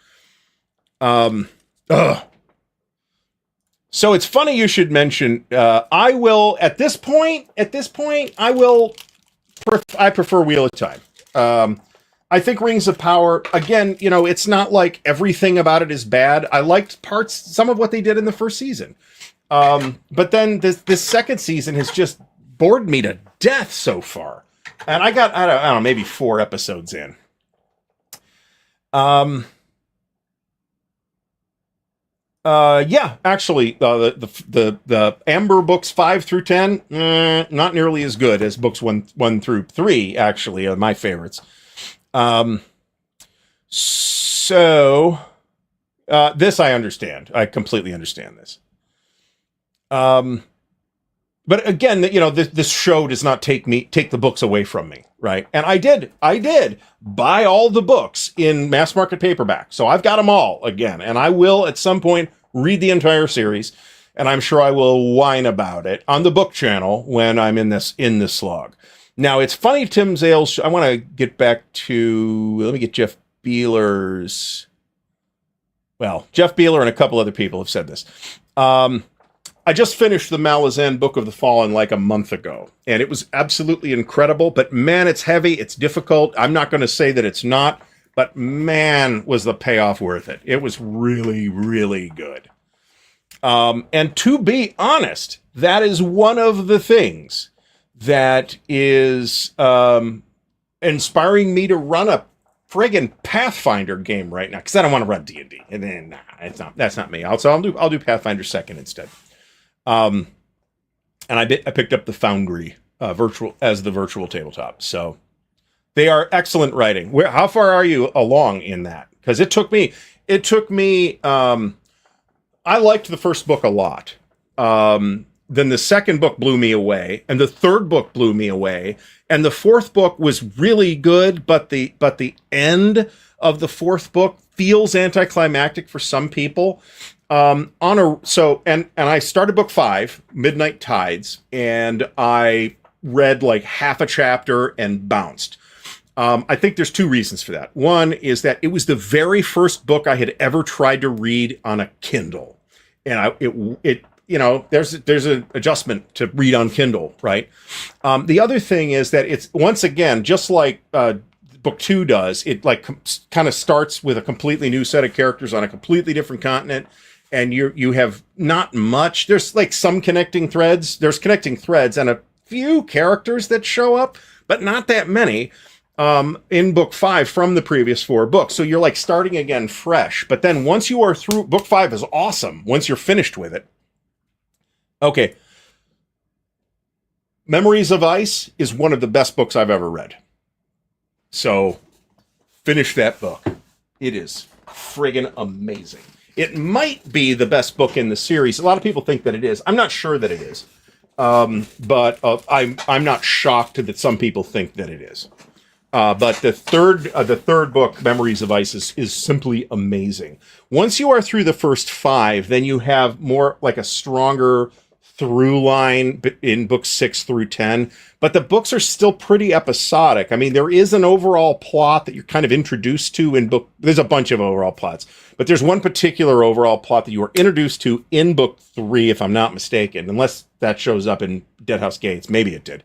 So it's funny you should mention, I will, at this point, I prefer Wheel of Time. I think Rings of Power, again, it's not like everything about it is bad. I liked some of what they did in the first season. But then this second season has just bored me to death so far. And I don't know, maybe 4 episodes in. Yeah, actually, the Amber books 5 through 10, not nearly as good as books 1 through 3. Actually, are my favorites. Um, so this I understand. I completely understand this. But again, this show does not take the books away from me, right? And I did buy all the books in mass market paperback, so I've got them all again, and I will at some point read the entire series, and I'm sure I will whine about it on the book channel when I'm in this slog. Now it's funny, Tim Zales. I want to get back to. Let me get Jeff Beeler's. Well, Jeff Beeler and a couple other people have said this. I just finished the Malazan Book of the Fallen like a month ago, and it was absolutely incredible, but man, it's heavy, it's difficult. I'm not going to say that it's not, but man, was the payoff worth it. It was really, really good. And to be honest, that is one of the things that is inspiring me to run a friggin' Pathfinder game right now, because I don't want to run D&D. And then, that's not me. I'll do Pathfinder second instead. And I picked up the Foundry virtual tabletop. So they are excellent writing. How far are you along in that? Because it took me. I liked the first book a lot. Then the second book blew me away, and the third book blew me away, and the fourth book was really good, but the end of the fourth book feels anticlimactic for some people. And I started book 5, Midnight Tides, and I read like half a chapter and bounced. I think there's 2 reasons for that. One is that it was the very first book I had ever tried to read on a Kindle, and there's an adjustment to read on Kindle, right? The other thing is that it's, once again, just like book 2 does, it like kind of starts with a completely new set of characters on a completely different continent. And you have not much. There's like some connecting threads. There's connecting threads and a few characters that show up, but not that many in book 5 from the previous 4 books. So you're like starting again fresh. But then once you are through, book 5 is awesome once you're finished with it. Okay. Memories of Ice is one of the best books I've ever read. So finish that book. It is friggin' amazing. It might be the best book in the series. A lot of people think that it is. I'm not sure that it is. But I'm not shocked that some people think that it is. But the third book, Memories of Ice, is simply amazing. Once you are through the first 5, then you have more like a stronger through line in books 6 through 10. But the books are still pretty episodic. I mean, there is an overall plot that you're kind of introduced to in book. There's a bunch of overall plots, but there's one particular overall plot that you were introduced to in book 3, if I'm not mistaken, unless that shows up in Deadhouse Gates. Maybe it did.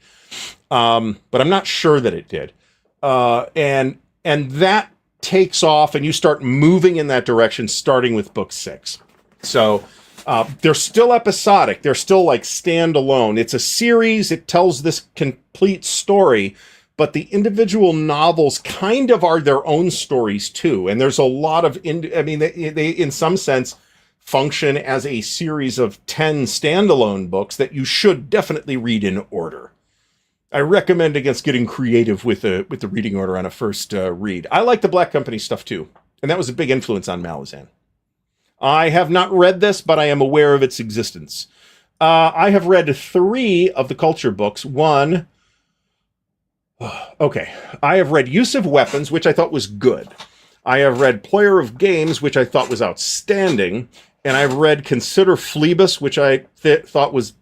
But I'm not sure that it did. And that takes off and you start moving in that direction, starting with book 6. So, they're still episodic. They're still like standalone. It's a series. It tells this complete story, but the individual novels kind of are their own stories too. And there's a lot of, they in some sense function as a series of 10 standalone books that you should definitely read in order. I recommend against getting creative with the reading order on a first read. I like the Black Company stuff too. And that was a big influence on Malazan. I have not read this, but I am aware of its existence. I have read 3 of the culture books. I have read Use of Weapons, which I thought was good. I have read Player of Games, which I thought was outstanding. And I've read Consider Phlebas, which I thought was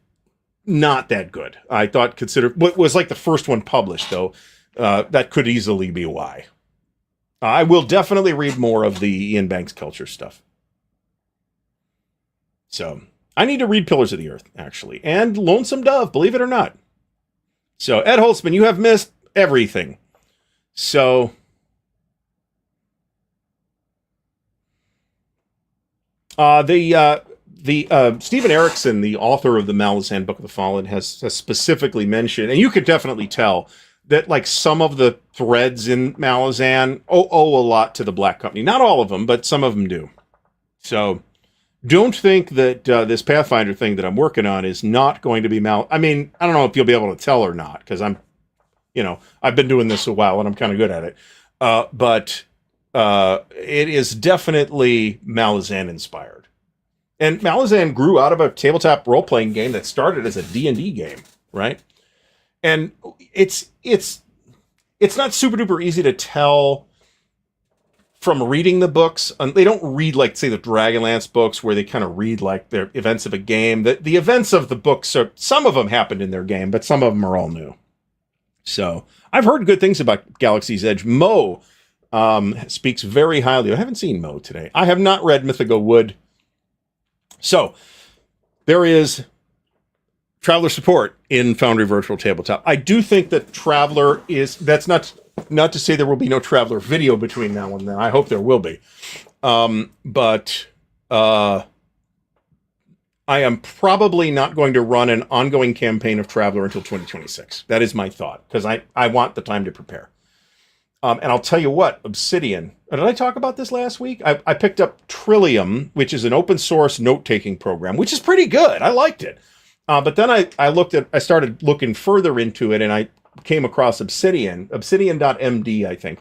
not that good. I thought what was like the first one published, though. That could easily be why. I will definitely read more of the Ian Banks culture stuff. So, I need to read Pillars of the Earth, actually. And Lonesome Dove, believe it or not. So, Ed Holtzman, you have missed everything. So, Stephen Erickson, the author of the Malazan Book of the Fallen, has specifically mentioned, and you could definitely tell, that like some of the threads in Malazan owe a lot to the Black Company. Not all of them, but some of them do. So, don't think that this Pathfinder thing that I'm working on is not going to be I mean, I don't know if you'll be able to tell or not, because I've been doing this a while and I'm kind of good at it. But it is definitely Malazan inspired. And Malazan grew out of a tabletop role-playing game that started as a D&D game, right? And it's not super duper easy to tell from reading the books. They don't read like, say, the Dragonlance books where they kind of read like the events of a game. The events of the books some of them happened in their game, but some of them are all new. So I've heard good things about Galaxy's Edge. Mo speaks very highly. I haven't seen Mo today. I have not read Mythical Wood. So there is Traveler support in Foundry Virtual Tabletop. I do think that Traveler that's not to say there will be no Traveler video between now and then. I hope there will be. But I am probably not going to run an ongoing campaign of Traveler until 2026. That is my thought, because I want the time to prepare. And I'll tell you what, Obsidian. Did I talk about this last week? I picked up Trillium, which is an open source note-taking program, which is pretty good. I liked it. But then I started looking further into it, and I came across Obsidian.md, I think,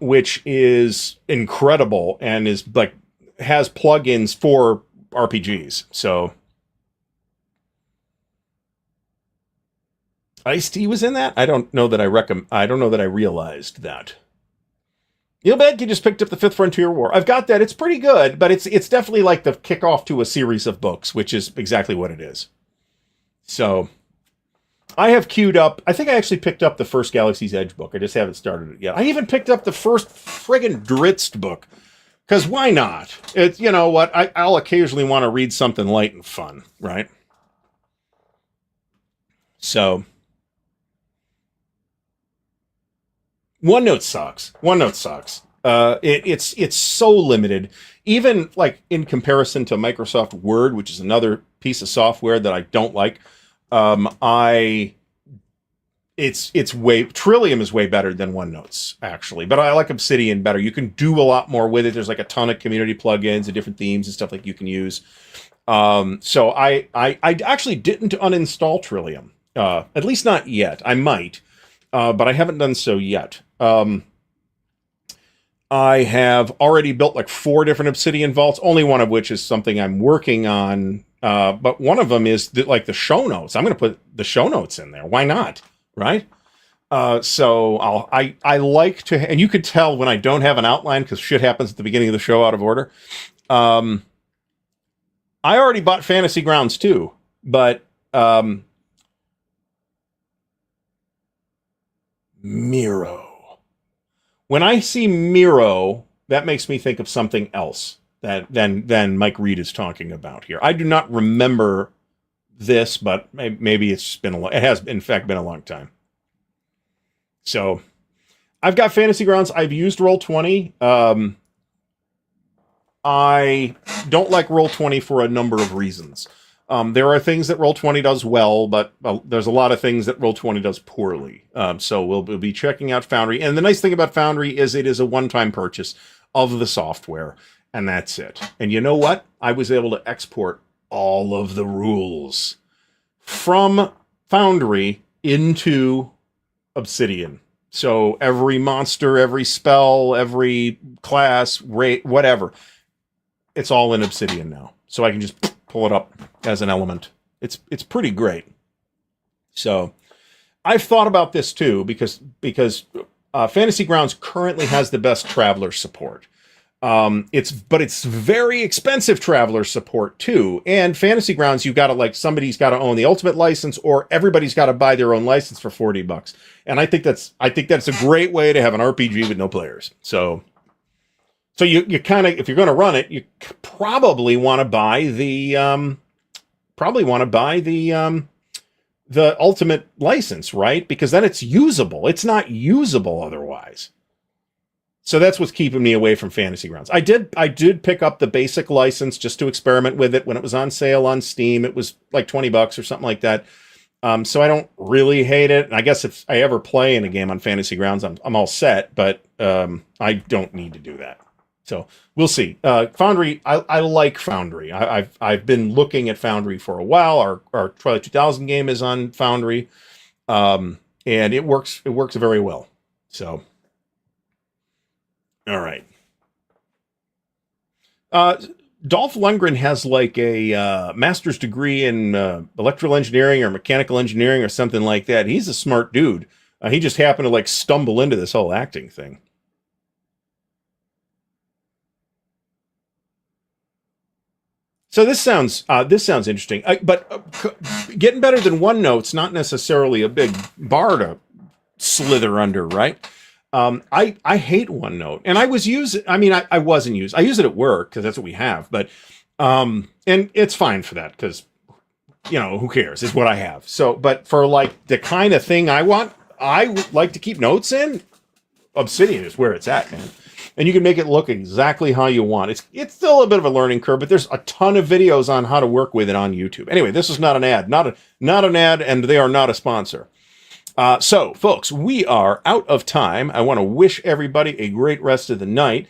which is incredible and is like has plugins for RPGs. So Ice-T was in that? I don't know that I don't know that I realized that. Ilbed, you just picked up the Fifth Frontier War. I've got that. It's pretty good, but it's definitely like the kickoff to a series of books, which is exactly what it is. So I have queued up. I think I actually picked up the first Galaxy's Edge book. I just haven't started it yet. I even picked up the first friggin' Dritz book. Because why not? You know what? I'll occasionally want to read something light and fun, right? So OneNote sucks. OneNote sucks. It's so limited. Even like in comparison to Microsoft Word, which is another piece of software that I don't like. Trillium is way better than OneNotes, actually. But I like Obsidian better. You can do a lot more with it. There's like a ton of community plugins and different themes and stuff like you can use. So I actually didn't uninstall Trillium. At least not yet. I might. But I haven't done so yet. I have already built like 4 different Obsidian vaults, only one of which is something I'm working on. But one of them is like the show notes. I'm going to put the show notes in there. Why not? Right? So I like to, and you could tell when I don't have an outline because shit happens at the beginning of the show out of order. I already bought Fantasy Grounds too, but Miro. When I see Miro, that makes me think of something else than Mike Reed is talking about here. I do not remember this, but maybe it's been it has in fact been a long time. So I've got Fantasy Grounds. I've used Roll20. I don't like Roll20 for a number of reasons. There are things that Roll20 does well, but there's a lot of things that Roll20 does poorly. So we'll be checking out Foundry. And the nice thing about Foundry is it is a one-time purchase of the software, and that's it. And you know what? I was able to export all of the rules from Foundry into Obsidian. So every monster, every spell, every class, rate, whatever, it's all in Obsidian now. So I can just pull it up as an element. It's pretty great. So I've thought about this too, because Fantasy Grounds currently has the best Traveler support. But it's very expensive Traveler support too. And Fantasy Grounds, you got to somebody's got to own the Ultimate license, or everybody's got to buy their own license for $40. And I think that's a great way to have an RPG with no players. So you kind of, if you're going to run it, you probably want to buy the Ultimate license, right? Because then it's usable. It's not usable otherwise. So that's what's keeping me away from Fantasy Grounds. I did pick up the basic license just to experiment with it when it was on sale on Steam. It was like $20 or something like that. So I don't really hate it. And I guess if I ever play in a game on Fantasy Grounds, I'm all set, but I don't need to do that. So we'll see. Foundry, I like Foundry. I've been looking at Foundry for a while. Our Twilight 2000 game is on Foundry, and it works very well. So, all right. Dolph Lundgren has like a master's degree in electrical engineering or mechanical engineering or something like that. He's a smart dude. He just happened to like stumble into this whole acting thing. So this sounds interesting, but getting better than OneNote's not necessarily a big bar to slither under, right? I hate OneNote, and I was using. I mean, I wasn't using. I use it at work because that's what we have, but and it's fine for that because who cares? It's what I have. So, but for like the kind of thing I want, I would like to keep notes in. Obsidian is where it's at, man. And you can make it look exactly how you want. It's still a bit of a learning curve, but there's a ton of videos on how to work with it on YouTube. Anyway, this is not an ad, not an ad, and they are not a sponsor. So, folks, we are out of time. I want to wish everybody a great rest of the night.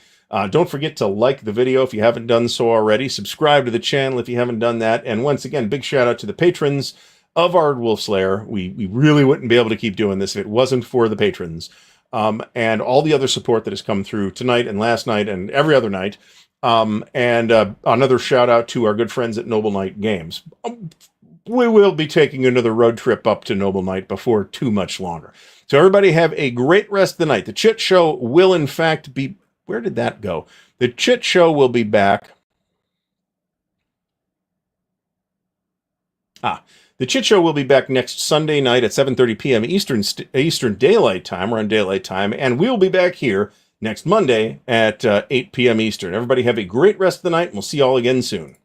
Don't forget to like the video if you haven't done so already. Subscribe to the channel if you haven't done that. And once again, big shout out to the patrons of Ardwulf's Lair. We really wouldn't be able to keep doing this if it wasn't for the patrons. And all the other support that has come through tonight and last night and every other night. And another shout out to our good friends at Noble Knight Games. We will be taking another road trip up to Noble Knight before too much longer. So everybody have a great rest of the night. The Chit Show will in fact be... Where did that go? The Chit Show will be back. The Chit Show will be back next Sunday night at 7:30 p.m. Eastern Daylight Time. We're on Daylight Time. And we'll be back here next Monday at 8 p.m. Eastern. Everybody have a great rest of the night, and we'll see you all again soon.